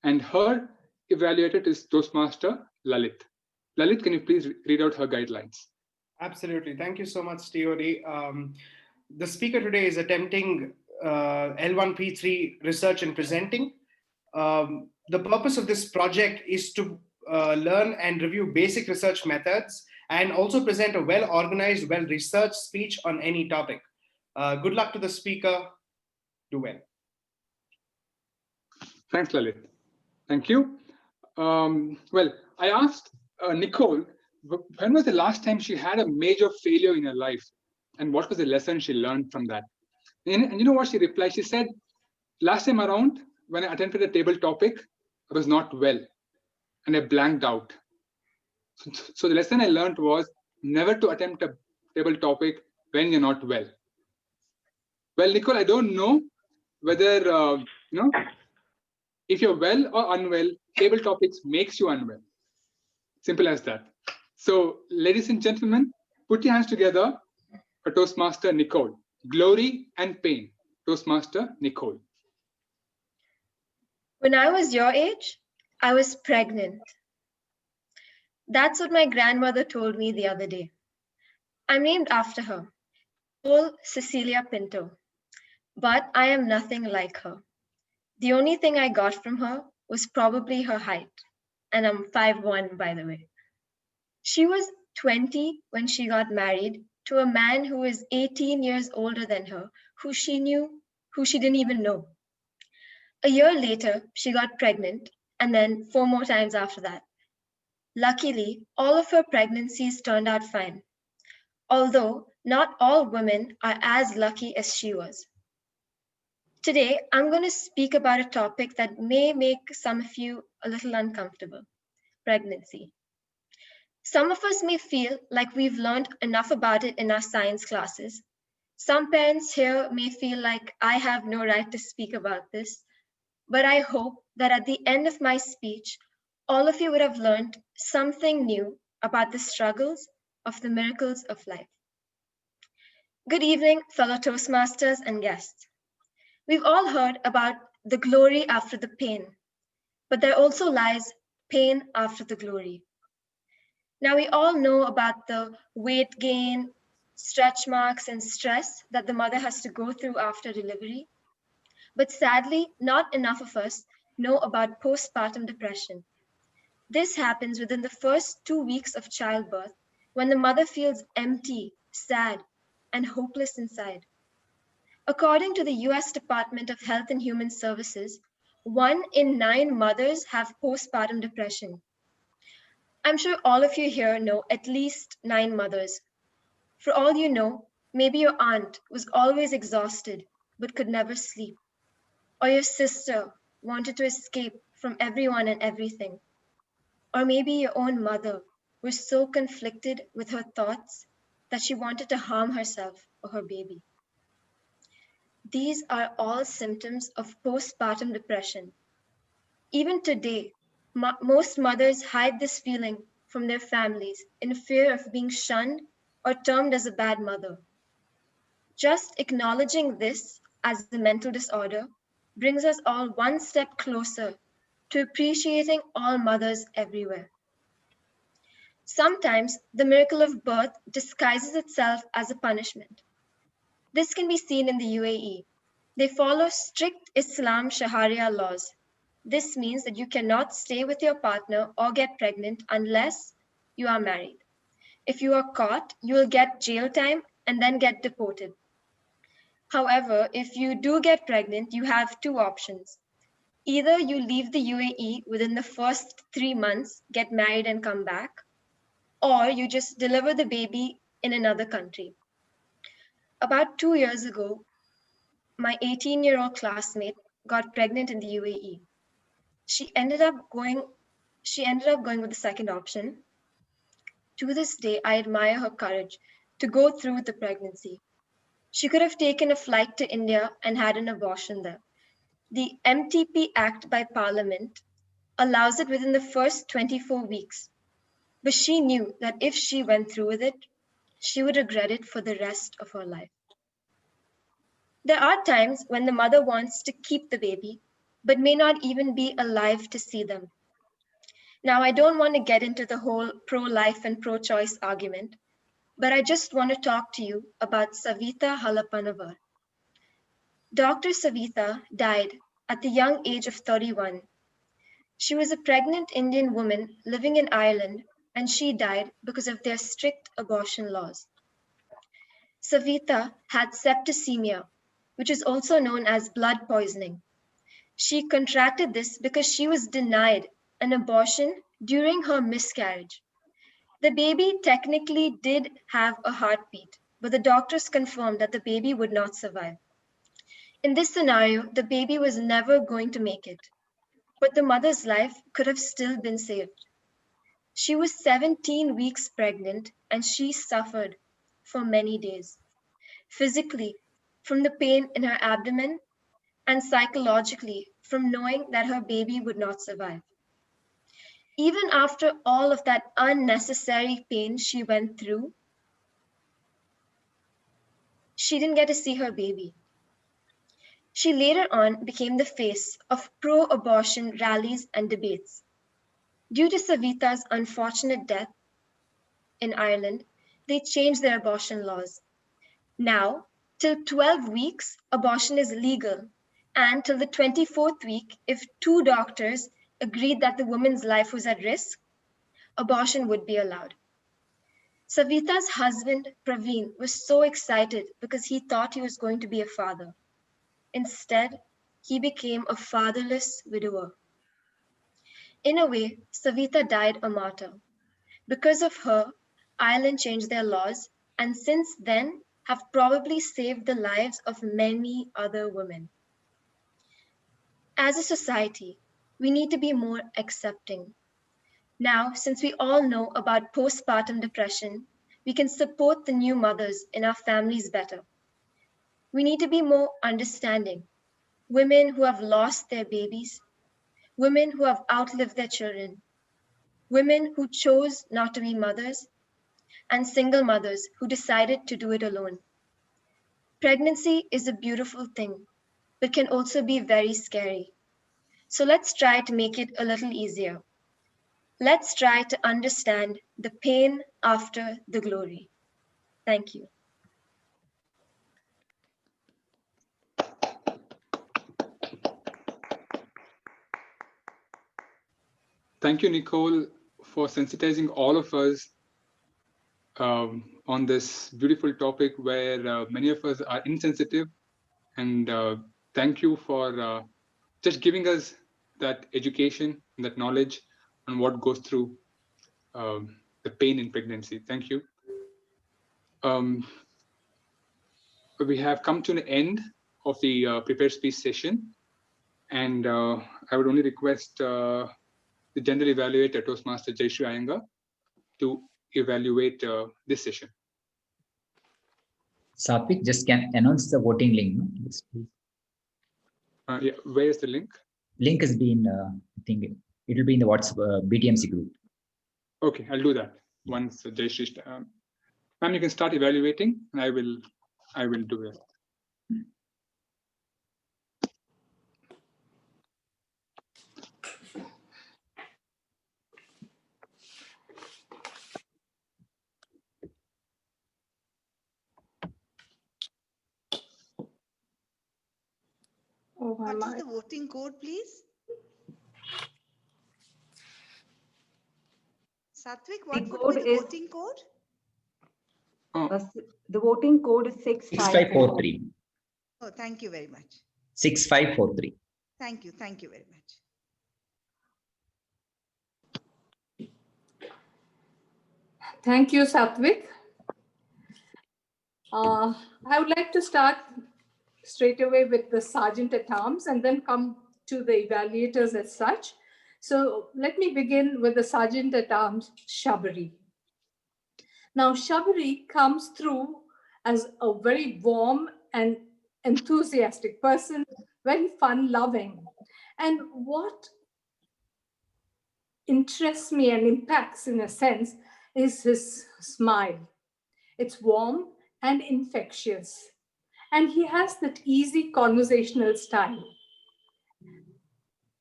And her evaluator is Toastmaster Lalit. Lalit, can you please read out her guidelines? Absolutely. Thank you so much, TOD. The speaker today is attempting L1P3 research and presenting. The purpose of this project is to learn and review basic research methods and also present a well-organized, well-researched speech on any topic. Good luck to the speaker. Do well. Thanks, Lalit. Thank you. Well, I asked Nicole, when was the last time she had a major failure in her life? And what was the lesson she learned from that? And you know what she replied? She said, last time around, when I attempted a table topic, I was not well and I blanked out. So the lesson I learned was never to attempt a table topic when you're not well. Well, Nicole, I don't know whether, if you're well or unwell, table topics makes you unwell. Simple as that. So, ladies and gentlemen, put your hands together for Toastmaster Nicole. Glory and pain. Toastmaster Nicole. When I was your age, I was pregnant. That's what my grandmother told me the other day. I'm named after her, Nicole Cecilia Pinto. But I am nothing like her. The only thing I got from her was probably her height. And I'm 5'1", by the way. She was 20 when she got married to a man who is 18 years older than her, who she didn't even know. A year later, she got pregnant, and then 4 more times after that. Luckily, all of her pregnancies turned out fine, although not all women are as lucky as she was. Today, I'm going to speak about a topic that may make some of you a little uncomfortable: pregnancy. Some of us may feel like we've learned enough about it in our science classes. Some parents here may feel like I have no right to speak about this, but I hope that at the end of my speech, all of you would have learned something new about the struggles of the miracles of life. Good evening, fellow Toastmasters and guests. We've all heard about the glory after the pain, but there also lies pain after the glory. Now, we all know about the weight gain, stretch marks, and stress that the mother has to go through after delivery. But sadly, not enough of us know about postpartum depression. This happens within the first 2 weeks of childbirth, when the mother feels empty, sad, and hopeless inside. According to the US Department of Health and Human Services, 1 in 9 mothers have postpartum depression. I'm sure all of you here know at least 9 mothers. For all you know, maybe your aunt was always exhausted but could never sleep. Or your sister wanted to escape from everyone and everything. Or maybe your own mother was so conflicted with her thoughts that she wanted to harm herself or her baby. These are all symptoms of postpartum depression. Even today, most mothers hide this feeling from their families in fear of being shunned or termed as a bad mother. Just acknowledging this as a mental disorder brings us all one step closer to appreciating all mothers everywhere. Sometimes the miracle of birth disguises itself as a punishment. This can be seen in the UAE. They follow strict Islam Sharia laws. This means that you cannot stay with your partner or get pregnant unless you are married. If you are caught, you will get jail time and then get deported. However, if you do get pregnant, you have 2 options. Either you leave the UAE within the first 3 months, get married and come back, or you just deliver the baby in another country. About 2 years ago, my 18-year-old classmate got pregnant in the UAE. She ended up going with the second option. To this day, I admire her courage to go through with the pregnancy. She could have taken a flight to India and had an abortion there. The MTP Act by Parliament allows it within the first 24 weeks. But she knew that if she went through with it, she would regret it for the rest of her life. There are times when the mother wants to keep the baby, but may not even be alive to see them. Now, I don't want to get into the whole pro-life and pro-choice argument, but I just want to talk to you about Savita Halappanavar. Dr. Savita died at the young age of 31. She was a pregnant Indian woman living in Ireland, and she died because of their strict abortion laws. Savita had septicemia, which is also known as blood poisoning. She contracted this because she was denied an abortion during her miscarriage. The baby technically did have a heartbeat, but the doctors confirmed that the baby would not survive. In this scenario, the baby was never going to make it, but the mother's life could have still been saved. She was 17 weeks pregnant and she suffered for many days, physically from the pain in her abdomen and psychologically from knowing that her baby would not survive. Even after all of that unnecessary pain she went through, she didn't get to see her baby. She later on became the face of pro-abortion rallies and debates. Due to Savita's unfortunate death in Ireland, they changed their abortion laws. Now, till 12 weeks, abortion is legal, and till the 24th week, if 2 doctors agreed that the woman's life was at risk, abortion would be allowed. Savita's husband, Praveen, was so excited because he thought he was going to be a father. Instead, he became a fatherless widower. In a way, Savita died a martyr. Because of her, Ireland changed their laws and since then have probably saved the lives of many other women. As a society, we need to be more accepting. Now, since we all know about postpartum depression, we can support the new mothers in our families better. We need to be more understanding. Women who have lost their babies, women who have outlived their children, women who chose not to be mothers, and single mothers who decided to do it alone. Pregnancy is a beautiful thing, but can also be very scary. So let's try to make it a little easier. Let's try to understand the pain after the glory. Thank you. Thank you, Nicole, for sensitizing all of us on this beautiful topic where many of us are insensitive. And thank you for just giving us that education, that knowledge on what goes through the pain in pregnancy. Thank you. We have come to an end of the prepared speech session. And I would only request the general evaluator, Toastmaster Jayshree Iyengar, to evaluate this session. Satvik, just can announce the voting link. No? Yes, please. Yeah, where is the link? Link has been, I think it will be in the WhatsApp BTMC group. Okay, I'll do that once Jayshree. Ma'am, you can start evaluating, and I will do it. What is the voting code, please? Satvik, what would be the voting code? The voting code is 6543. Oh, thank you very much. 6543. Thank you very much. Thank you, Satvik. I would like to start straight away with the Sergeant at Arms and then come to the evaluators as such. So let me begin with the Sergeant at Arms, Shabari. Now, Shabari comes through as a very warm and enthusiastic person, very fun-loving. And what interests me and impacts, in a sense, is his smile. It's warm and infectious. And he has that easy conversational style.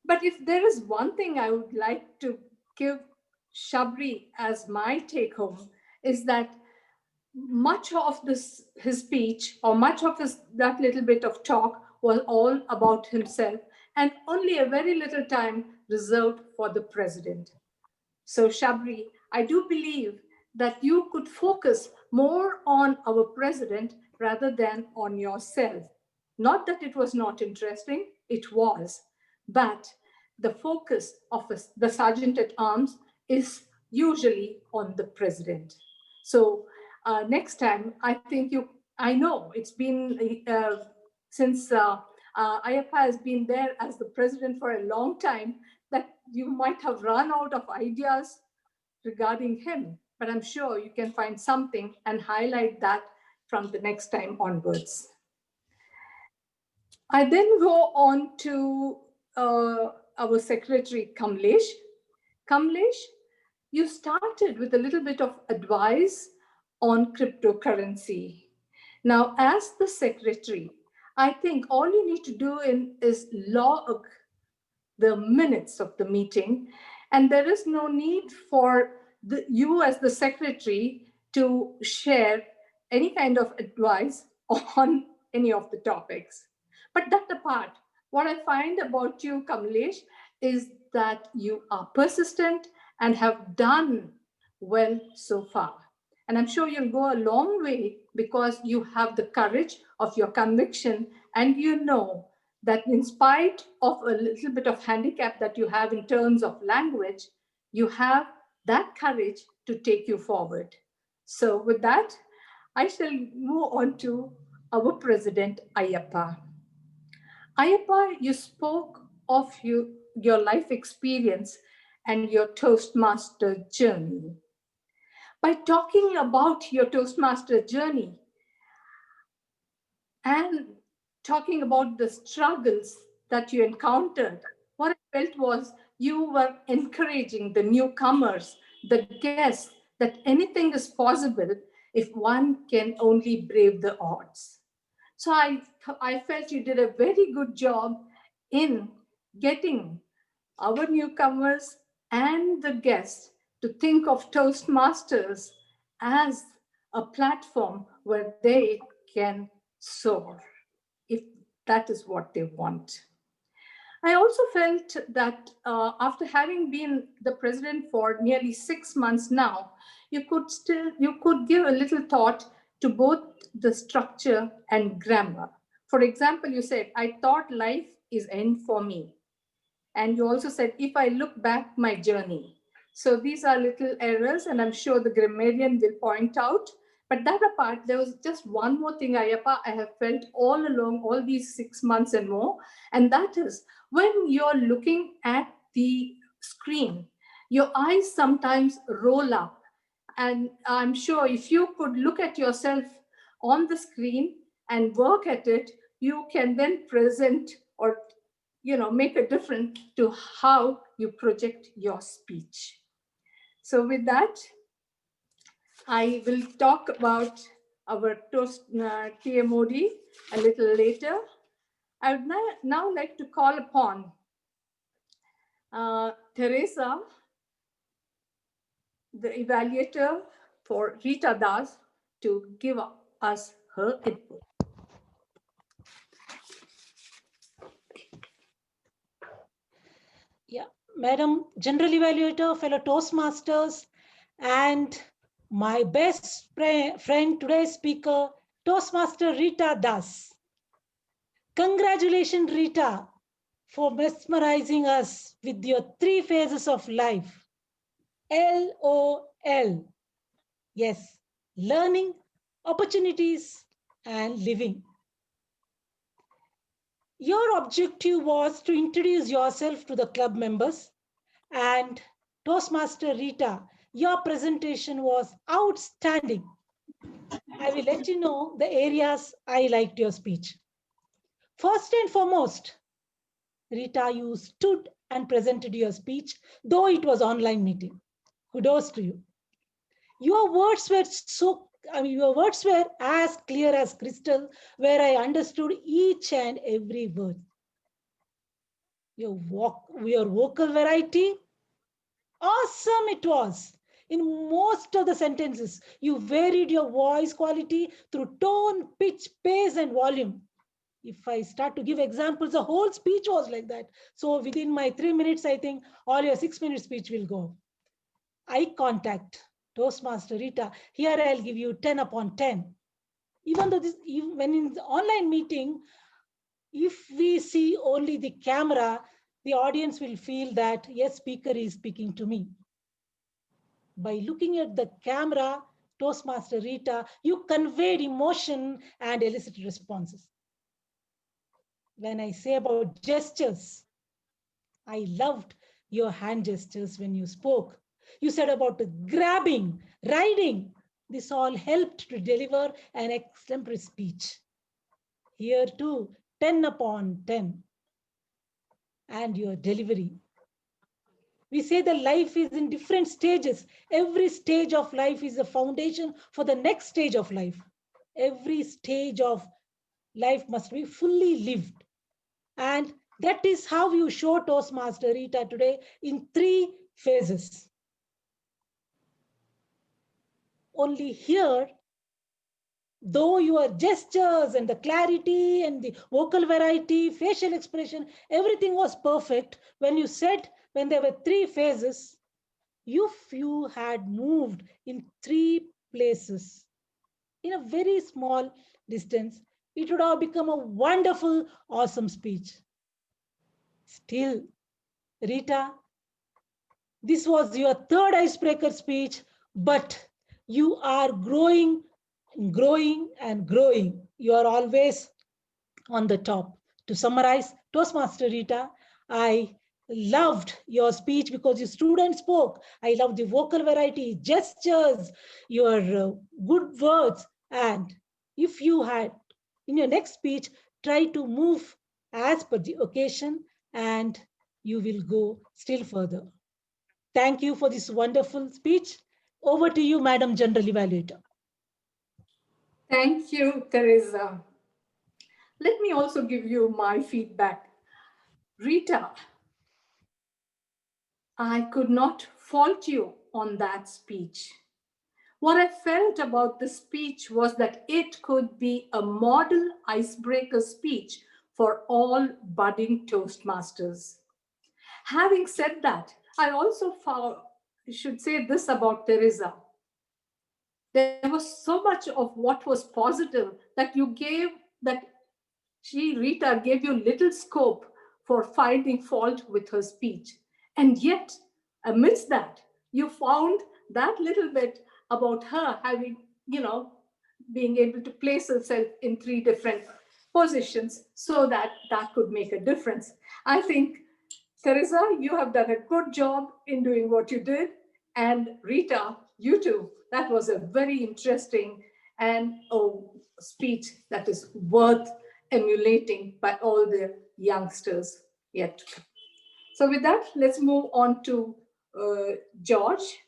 But if there is one thing I would like to give Shabri as my take home is that much of his speech, or much of that little bit of talk, was all about himself, and only a very little time reserved for the president. So Shabri, I do believe that you could focus more on our president rather than on yourself. Not that it was not interesting, it was, but the focus of the Sergeant at Arms is usually on the president. So next time, I know it's been since Ayappa has been there as the president for a long time, that you might have run out of ideas regarding him, but I'm sure you can find something and highlight that from the next time onwards. I then go on to our secretary, Kamlesh. Kamlesh, you started with a little bit of advice on cryptocurrency. Now, as the secretary, I think all you need to do is log the minutes of the meeting, and there is no need for you as the secretary to share any kind of advice on any of the topics. But that apart, what I find about you, Kamlesh, is that you are persistent and have done well so far. And I'm sure you'll go a long way because you have the courage of your conviction, and you know that in spite of a little bit of handicap that you have in terms of language, you have that courage to take you forward. So with that, I shall move on to our President, Ayappa. Ayappa, you spoke of your life experience and your Toastmaster journey. By talking about your Toastmaster journey and talking about the struggles that you encountered, what I felt was you were encouraging the newcomers, the guests, that anything is possible if one can only brave the odds. So I felt you did a very good job in getting our newcomers and the guests to think of Toastmasters as a platform where they can soar, if that is what they want. I also felt that after having been the president for nearly 6 months now, you could give a little thought to both the structure and grammar. For example, you said, I thought life is end for me. And you also said, if I look back my journey. So these are little errors, and I'm sure the grammarian will point out. But that apart, there was just one more thing, Ayappa, I have felt all along, all these 6 months and more. And that is, when you're looking at the screen, your eyes sometimes roll up. And I'm sure if you could look at yourself on the screen and work at it, you can then present or make a difference to how you project your speech. So with that, I will talk about our TMOD a little later. I would now like to call upon Teresa, the evaluator for Rita Das, to give us her input. Yeah, Madam General Evaluator, fellow Toastmasters, and my best friend, today's speaker, Toastmaster Rita Das. Congratulations, Rita, for mesmerizing us with your 3 phases of life. LOL. Yes, learning, opportunities, and living. Your objective was to introduce yourself to the club members, and Toastmaster Rita, your presentation was outstanding. I will let you know the areas I liked your speech. First and foremost, Rita, you stood and presented your speech, though it was online meeting. Kudos to you. Your words were as clear as crystal, where I understood each and every word. Your vocal variety, Awesome it was. In most of the sentences, you varied your voice quality through tone, pitch, pace, and volume. If I start to give examples, the whole speech was like that. So within my 3 minutes, I think all your 6-minute speech will go. Eye contact, Toastmaster Rita, here I'll give you 10 upon 10. Even though when in the online meeting, if we see only the camera, the audience will feel that, yes, speaker is speaking to me. By looking at the camera, Toastmaster Rita, you conveyed emotion and elicited responses. When I say about gestures, I loved your hand gestures when you spoke. You said about grabbing, riding. This all helped to deliver an exemplary speech. Here too, 10 upon 10. And your delivery. We say that life is in different stages. Every stage of life is a foundation for the next stage of life. Every stage of life must be fully lived. And that is how you show Toastmaster Rita today in 3 phases. Only here, though your gestures and the clarity and the vocal variety, facial expression, everything was perfect. When you said, when there were 3 phases, if you had moved in 3 places in a very small distance, it would have become a wonderful, awesome speech. Still, Rita, this was your 3rd icebreaker speech, but you are growing, growing, and growing. You are always on the top. To summarize, Toastmaster Rita, I loved your speech because your student spoke. I loved the vocal variety, gestures, your good words. And if you had, in your next speech, try to move as per the occasion and you will go still further. Thank you for this wonderful speech. Over to you, Madam General Evaluator. Thank you, Teresa. Let me also give you my feedback. Rita, I could not fault you on that speech. What I felt about the speech was that it could be a model icebreaker speech for all budding Toastmasters. Having said that, I also should say this about Teresa. There was so much of what was positive that Rita gave you little scope for finding fault with her speech. And yet, amidst that, you found that little bit about her having, being able to place herself in 3 different positions so that could make a difference. I think, Teresa, you have done a good job in doing what you did. And Rita, you too. That was a very interesting and speech that is worth emulating by all the youngsters yet. So with that, let's move on to George.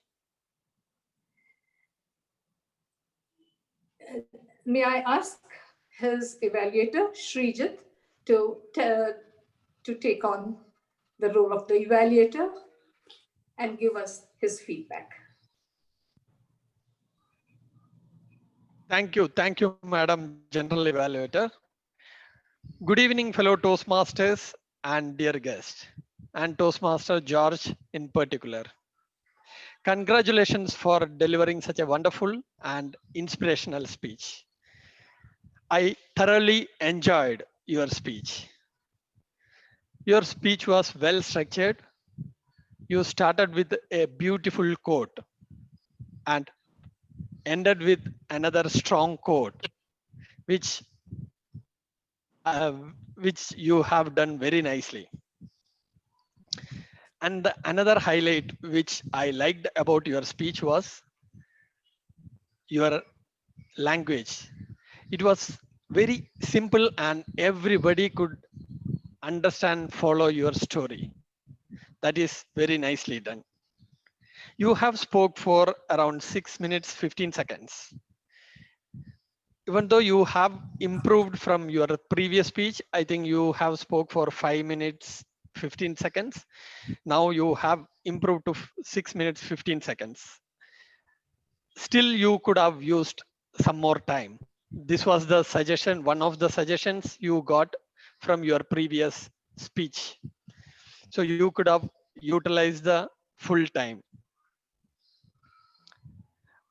May I ask his evaluator, Srijit, to take on the role of the evaluator and give us his feedback. Thank you, Madam General Evaluator. Good evening, fellow Toastmasters and dear guest, and Toastmaster George in particular. Congratulations for delivering such a wonderful and inspirational speech. I thoroughly enjoyed your speech. Your speech was well structured. You started with a beautiful quote and ended with another strong quote, which you have done very nicely. And another highlight which I liked about your speech was your language. It was very simple and everybody could understand, follow your story. That is very nicely done. You have spoke for around 6 minutes, 15 seconds. Even though you have improved from your previous speech, I think you have spoke for 5 minutes, 15 seconds. Now you have improved to 6 minutes 15 seconds. Still, you could have used some more time. This was the suggestion, one of the suggestions you got from your previous speech. So you could have utilized the full time.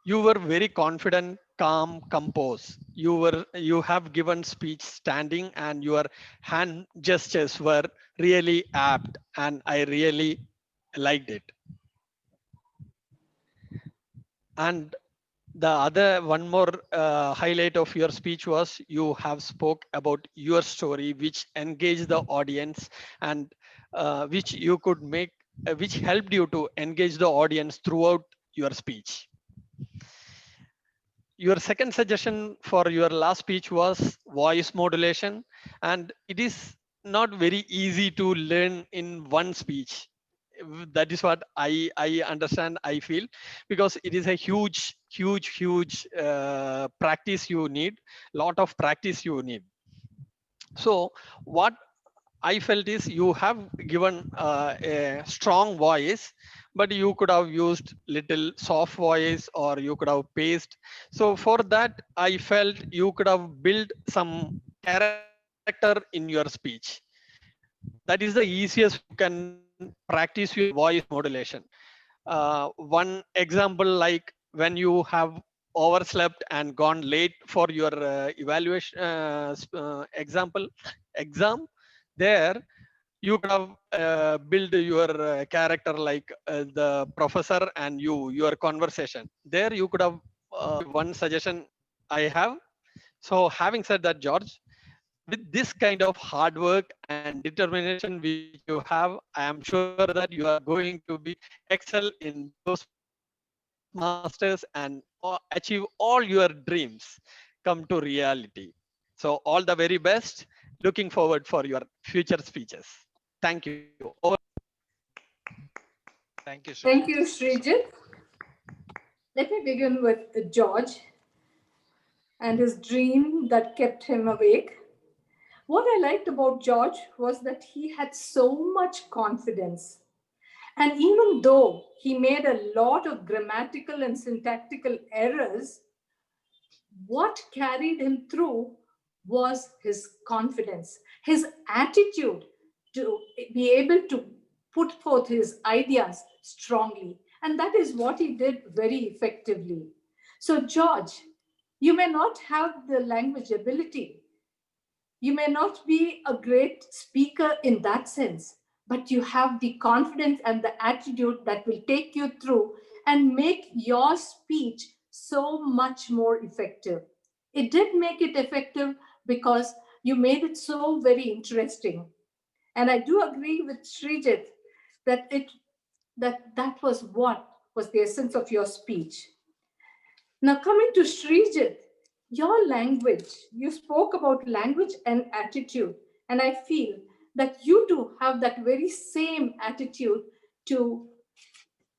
You were very confident, calm, composed. You have given speech standing, and your hand gestures were really apt, and I really liked it. And the other one more highlight of your speech was you have spoke about your story, which engaged the audience, and which you could make, which helped you to engage the audience throughout your speech. Your second suggestion for your last speech was voice modulation, and it is not very easy to learn in one speech. That is what I understand, I feel, because it is a huge practice you need, lot of practice you need. So what I felt is you have given a strong voice, but you could have used little soft voice, or you could have paced. So for that, I felt you could have built some character in your speech. That is the easiest you can practice your voice modulation. One example, like when you have overslept and gone late for your evaluation exam, there you could have build your character like the professor and your conversation. There you could have one suggestion I have. So having said that, George, with this kind of hard work and determination which you have, I am sure that you are going to be excel in Toastmasters and achieve all your dreams come to reality. So all the very best. Looking forward for your future speeches. Thank you. Thank you, Srijit. Thank you, Srijit. Let me begin with George and his dream that kept him awake. What I liked about George was that he had so much confidence. And even though he made a lot of grammatical and syntactical errors, what carried him through was his confidence, his attitude to be able to put forth his ideas strongly. And that is what he did very effectively. So, George, you may not have the language ability, you may not be a great speaker in that sense, but you have the confidence and the attitude that will take you through and make your speech so much more effective. It did make it effective because you made it so very interesting. And I do agree with Srijit that that was what was the essence of your speech. Now, coming to Srijit, your language, you spoke about language and attitude, and I feel that you too have that very same attitude to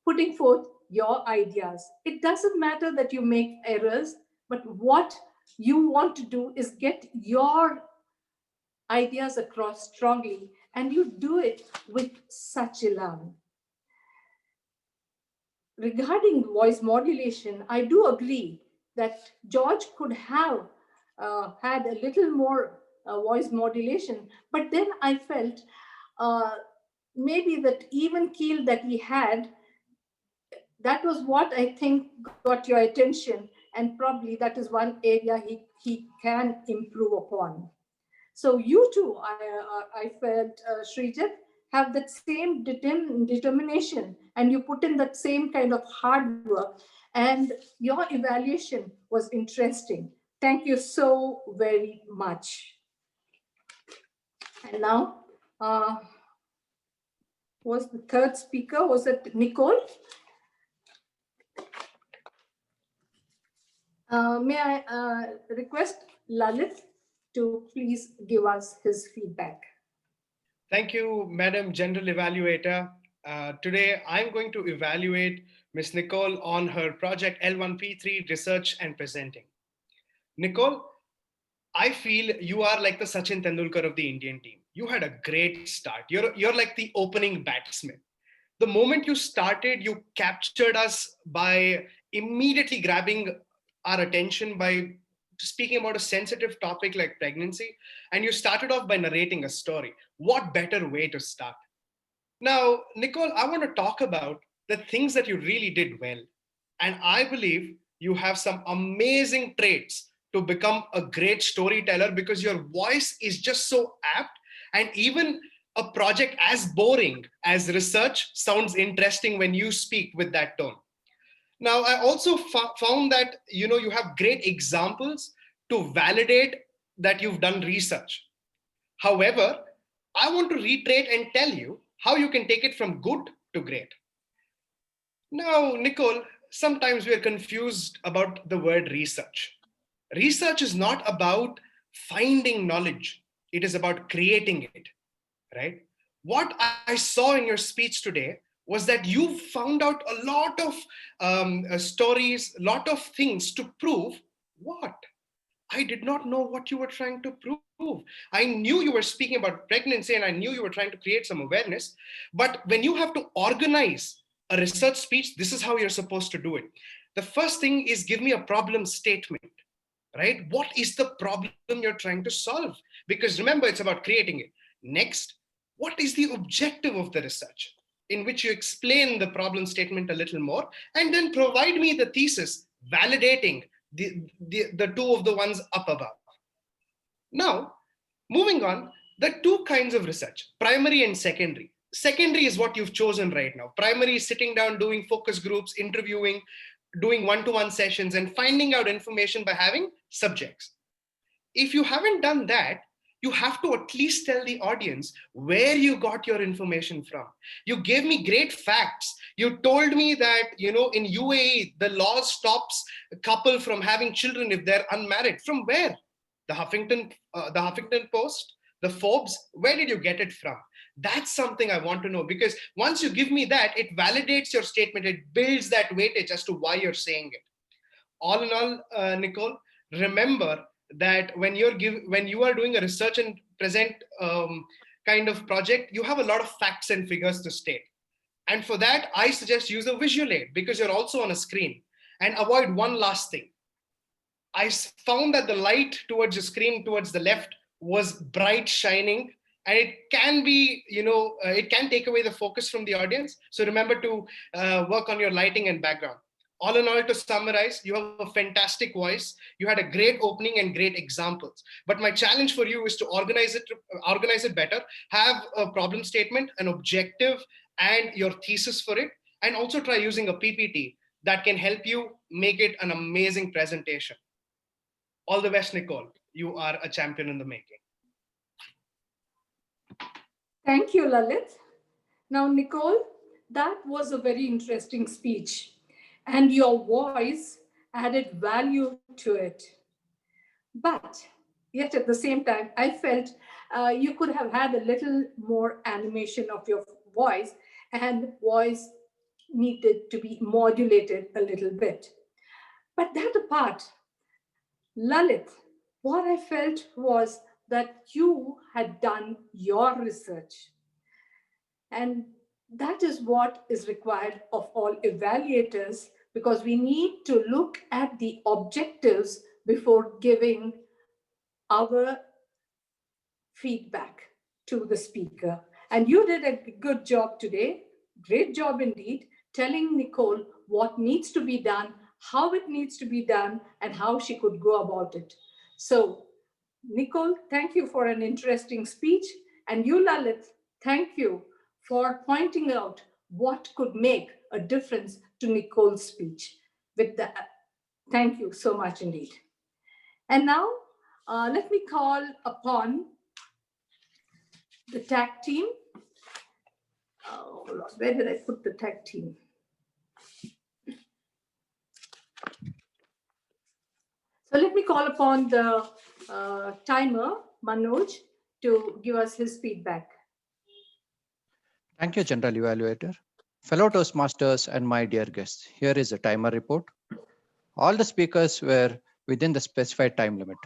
putting forth your ideas. It doesn't matter that you make errors, but what you want to do is get your ideas across strongly, and you do it with such elan. Regarding voice modulation, I do agree that George could have had a little more voice modulation, but then I felt maybe that even keel that he had, that was what I think got your attention, and probably that is one area he can improve upon. So you too, I felt, Srijit, have that same determination, and you put in that same kind of hard work, and your evaluation was interesting. Thank you so very much. And now, was the third speaker, was it Nicole? May I request Lalit to please give us his feedback. Thank you, Madam General Evaluator. Today, I'm going to evaluate Ms. Nicole on her project L1P3 Research and Presenting. Nicole, I feel you are like the Sachin Tendulkar of the Indian team. You had a great start. You're like the opening batsman. The moment you started, you captured us by immediately grabbing our attention by speaking about a sensitive topic like pregnancy. And you started off by narrating a story. What better way to start? Now, Nicole, I want to talk about the things that you really did well. And I believe you have some amazing traits to become a great storyteller because your voice is just so apt. And even a project as boring as research sounds interesting when you speak with that tone. Now, I also found that you have great examples to validate that you've done research. However, I want to reiterate and tell you how you can take it from good to great. Now, Nicole, sometimes we are confused about the word research. Research is not about finding knowledge, it is about creating it, right? What I saw in your speech today was that you found out a lot of stories, a lot of things to prove what? I did not know what you were trying to prove. I knew you were speaking about pregnancy and I knew you were trying to create some awareness. But when you have to organize a research speech, this is how you're supposed to do it. The first thing is give me a problem statement, right? What is the problem you're trying to solve? Because remember, it's about creating it. Next, what is the objective of the research? In which you explain the problem statement a little more and then provide me the thesis validating the two of the ones up above. Now, moving on, the two kinds of research, primary and secondary. Secondary is what you've chosen right now. Primary is sitting down, doing focus groups, interviewing, doing one-to-one sessions and finding out information by having subjects. If you haven't done that, you have to at least tell the audience where you got your information from. You gave me great facts. You told me that, in UAE, the law stops a couple from having children if they're unmarried. From where? The Huffington Post, the Forbes. Where did you get it from? That's something I want to know, because once you give me that, it validates your statement. It builds that weightage as to why you're saying it. All in all, Nicole, remember that when you are doing a research and present kind of project, you have a lot of facts and figures to state. And for that, I suggest use a visual aid because you're also on a screen. And avoid one last thing. I found that the light towards the screen, towards the left, was bright, shining, and it can be, it can take away the focus from the audience. So remember to work on your lighting and background. All in all, to summarize, you have a fantastic voice. You had a great opening and great examples. But my challenge for you is to organize it better, have a problem statement, an objective, and your thesis for it, and also try using a PPT that can help you make it an amazing presentation. All the best, Nicole. You are a champion in the making. Thank you, Lalit. Now, Nicole, that was a very interesting speech, and your voice added value to it. But yet at the same time, I felt you could have had a little more animation of your voice, and voice needed to be modulated a little bit. But that apart, Lalit, what I felt was that you had done your research. And that is what is required of all evaluators, because we need to look at the objectives before giving our feedback to the speaker. And you did a good job today. Great job indeed, telling Nicole what needs to be done, how it needs to be done, and how she could go about it. So, Nicole, thank you for an interesting speech. And you, Lalit, thank you for pointing out what could make a difference to Nicole's speech. Thank you so much indeed. And now, let me call upon the tag team. Oh, Lord, where did I put the tag team? So let me call upon the timer, Manoj, to give us his feedback. Thank you, General Evaluator. Fellow Toastmasters and my dear guests, here is a timer report. All the speakers were within the specified time limit.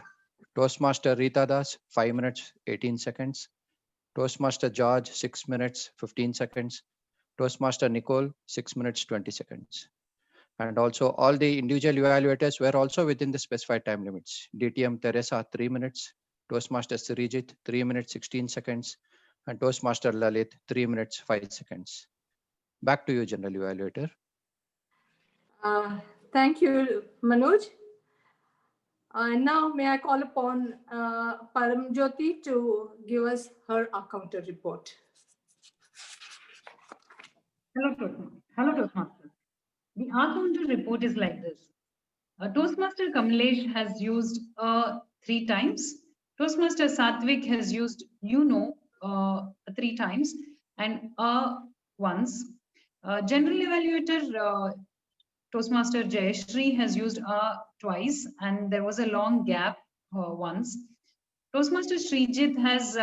Toastmaster Rita Das, 5 minutes, 18 seconds. Toastmaster George, 6 minutes, 15 seconds. Toastmaster Nicole, 6 minutes, 20 seconds. And also all the individual evaluators were also within the specified time limits. DTM Teresa, 3 minutes. Toastmaster Srijit, 3 minutes, 16 seconds. And Toastmaster Lalit, 3 minutes, 5 seconds. Back to you, General Evaluator. Thank you, Manoj. Now may I call upon Paramjyoti to give us her counter report. Hello, Toastmasters. The R-Counter report is like this. Toastmaster Kamlesh has used 3 times. Toastmaster Satvik has used 3 times and once. General Evaluator Toastmaster Jayashree has used twice and there was a long gap once. Toastmaster Srijit has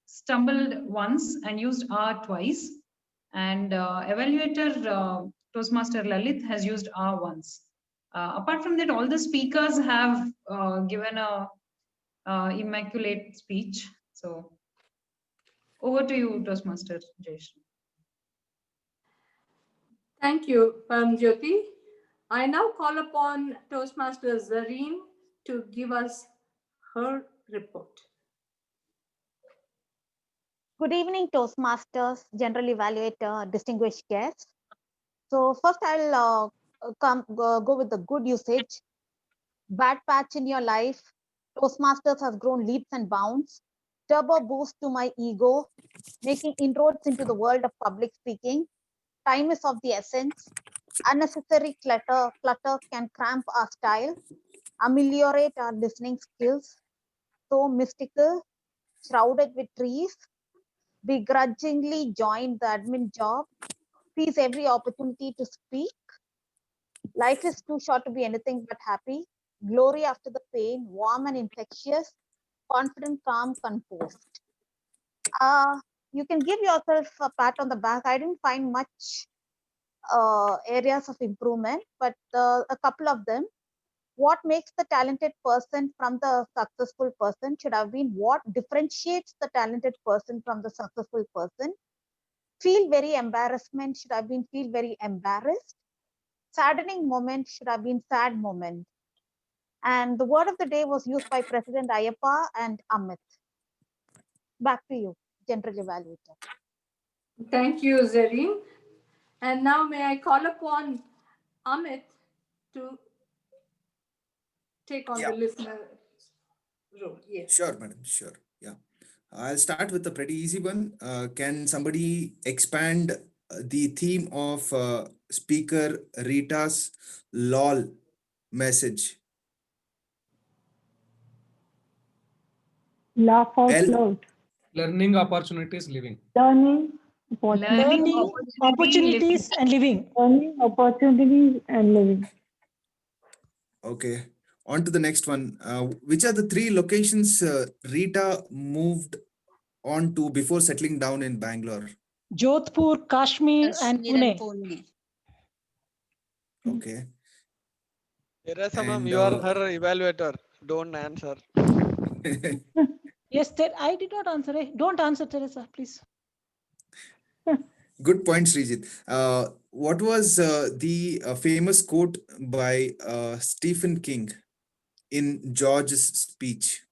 stumbled once and used twice. And Evaluator Toastmaster Lalit has used once. Apart from that, all the speakers have given a immaculate speech. So over to you, Toastmaster Jayashree. Thank you, Paramjyoti. I now call upon Toastmaster Zareen to give us her report. Good evening, Toastmasters, General Evaluator, distinguished guests. So first I'll go with the good usage. Bad patch in your life. Toastmasters has grown leaps and bounds. Turbo boost to my ego. Making inroads into the world of public speaking. Time is of the essence. Unnecessary clutter can cramp our style. Ameliorate our listening skills. So mystical, shrouded with trees. Begrudgingly joined the admin job. Seize every opportunity to speak. Life is too short to be anything but happy. Glory after the pain, warm and infectious. Confident, calm, composed. You can give yourself a pat on the back. I didn't find much areas of improvement, but a couple of them. What makes the talented person from the successful person should have been what differentiates the talented person from the successful person. Feel very embarrassment should have been feel very embarrassed. Saddening moment should have been sad moment. And the word of the day was used by President Ayappa and Amit. Back to you, General Evaluator. Thank you, Zareen. And now may I call upon Amit to take on the listener role. Yes. Sure, madam. Sure. Yeah. I'll start with a pretty easy one. Can somebody expand the theme of speaker Rita's LOL message? Laugh out L. loud. Learning opportunities living. Learning opportunities and living. Learning opportunities and living. Okay. On to the next one. Which are the 3 locations Rita moved on to before settling down in Bangalore? Jodhpur, Kashmir, and Pune. Okay. Teresa ma'am, And, you are her evaluator. Don't answer. Yes, I did not answer. Don't answer, Teresa, please. Good point, Srijit. What was the famous quote by Stephen King in George's speech?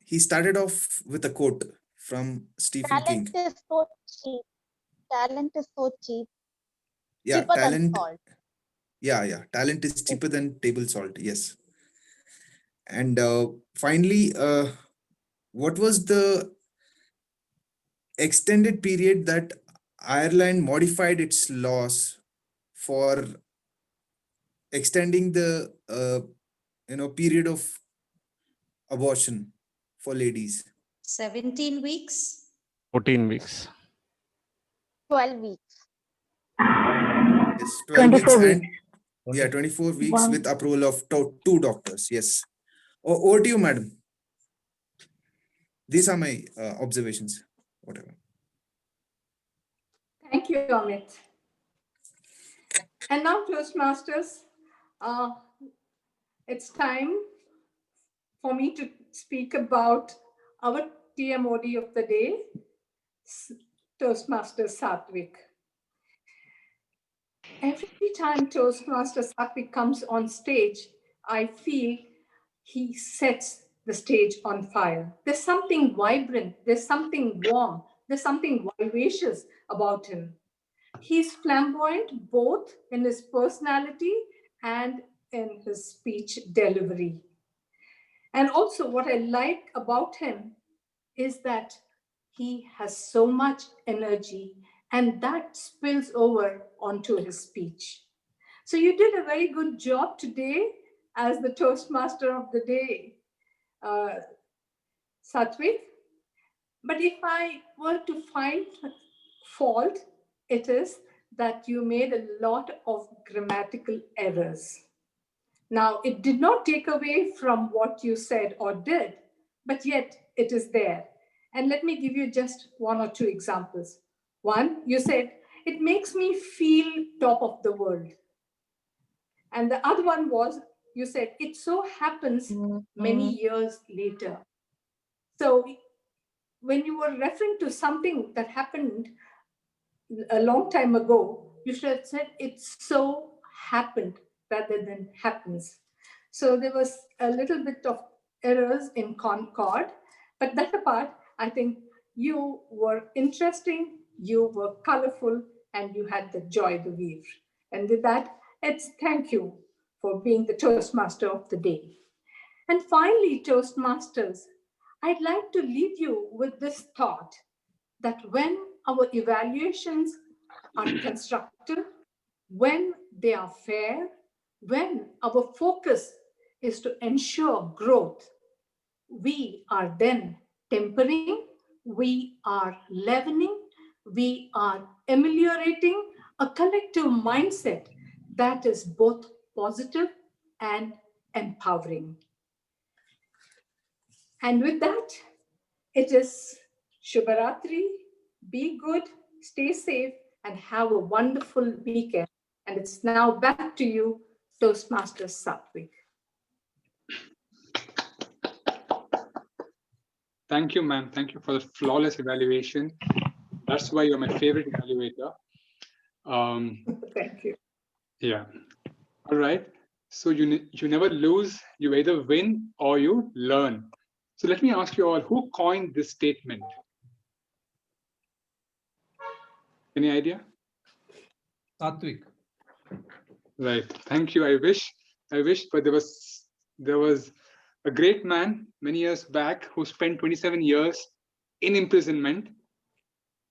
He started off with a quote from Stephen King. Talent is so cheap. Talent is so cheap. Yeah, Cheaper talent. than salt. Yeah. Talent is cheaper than table salt. Yes. And finally, what was the extended period that Ireland modified its laws for extending the period of abortion for ladies? 17 weeks. 14 weeks. 12 weeks. Yes, 12 weeks and 24 weeks with approval of 2 doctors. Yes. Over to you, madam. These are my observations. Whatever. Thank you, Amit. And now, Toastmasters, it's time for me to speak about our TMOD of the day, Toastmaster Satvik. Every time Toastmaster Satvik comes on stage, I feel he sets the stage on fire. There's something vibrant, there's something warm, there's something vivacious about him. He's flamboyant both in his personality and in his speech delivery. And also, what I like about him is that he has so much energy, and that spills over onto his speech. So you did a very good job today as the Toastmaster of the day, Satvik. But if I were to find fault, it is that you made a lot of grammatical errors. Now, it did not take away from what you said or did, but yet it is there. And let me give you just one or two examples. One, you said, it makes me feel top of the world. And the other one was, you said, it so happens many years later. So when you were referring to something that happened a long time ago, you should have said, it so happened rather than happens. So there was a little bit of errors in Concord, but that apart, I think you were interesting, you were colorful, and you had the joy to weave. And with that, it's thank you for being the Toastmaster of the day. And finally, Toastmasters, I'd like to leave you with this thought that when our evaluations are constructive, when they are fair, when our focus is to ensure growth, we are then tempering, we are leavening, we are ameliorating a collective mindset that is both positive and empowering. And with that, it is Shubharatri. Be good, stay safe, and have a wonderful weekend. And it's now back to you, Toastmaster Satvik. Thank you, ma'am. Thank you for the flawless evaluation. That's why you're my favorite evaluator. Thank you. Yeah. All right. So you never lose. You either win or you learn. So let me ask you all, who coined this statement? Any idea? Satvik. Right. Thank you. I wish, but there was a great man many years back who spent 27 years in imprisonment.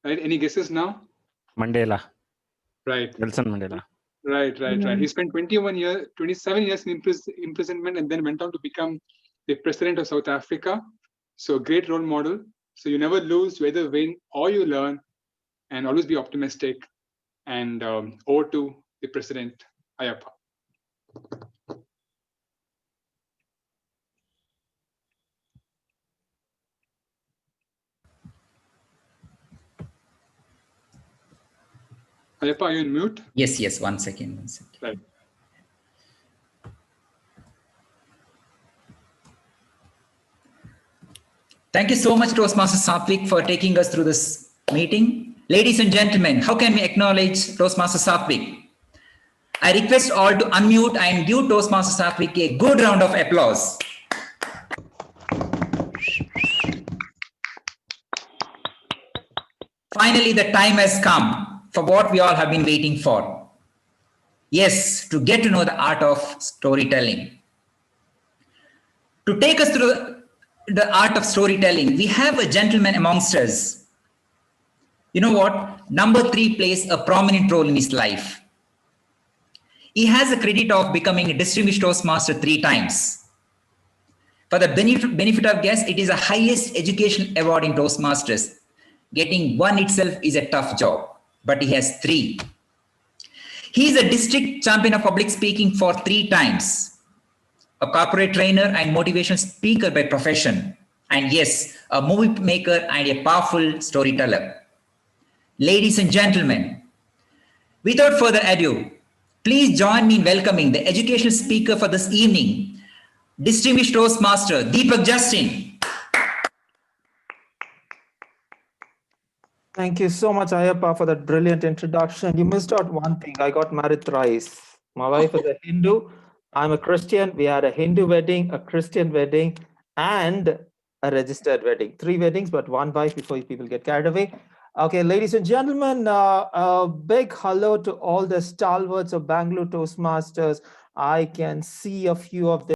Right. Any guesses now? Mandela. Right. Nelson Mandela. Right. He spent 27 years in imprisonment and then went on to become the president of South Africa. So great role model. So you never lose, you either win or you learn, and always be optimistic. And over to the president, Ayappa. Ayappa, are you in mute? Yes, one second. Right. Thank you so much, Toastmaster Satvik, for taking us through this meeting. Ladies and gentlemen, how can we acknowledge Toastmaster Satvik? I request all to unmute and give Toastmaster Satvik a good round of applause. Finally, the time has come for what we all have been waiting for. Yes, to get to know the art of storytelling. To take us through the art of storytelling, we have a gentleman amongst us. You know what? Number 3 plays a prominent role in his life. He has a credit of becoming a distinguished Toastmaster 3 times. For the benefit of guests, it is the highest educational award in Toastmasters. Getting one itself is a tough job, but he has 3. He is a district champion of public speaking for 3 times, a corporate trainer and motivational speaker by profession, and yes, a movie maker and a powerful storyteller. Ladies and gentlemen, without further ado, Please join me in welcoming the educational speaker for this evening, distinguished Toastmaster Deepak Justin. Thank you so much, Ayappa, for that brilliant introduction. You missed out one thing. I got married thrice. My wife is a Hindu. I'm a Christian. We had a Hindu wedding, a Christian wedding, and a registered wedding. 3 weddings, but 1 wife before people get carried away. Okay, ladies and gentlemen, a big hello to all the stalwarts of Bangalore Toastmasters. I can see a few of them.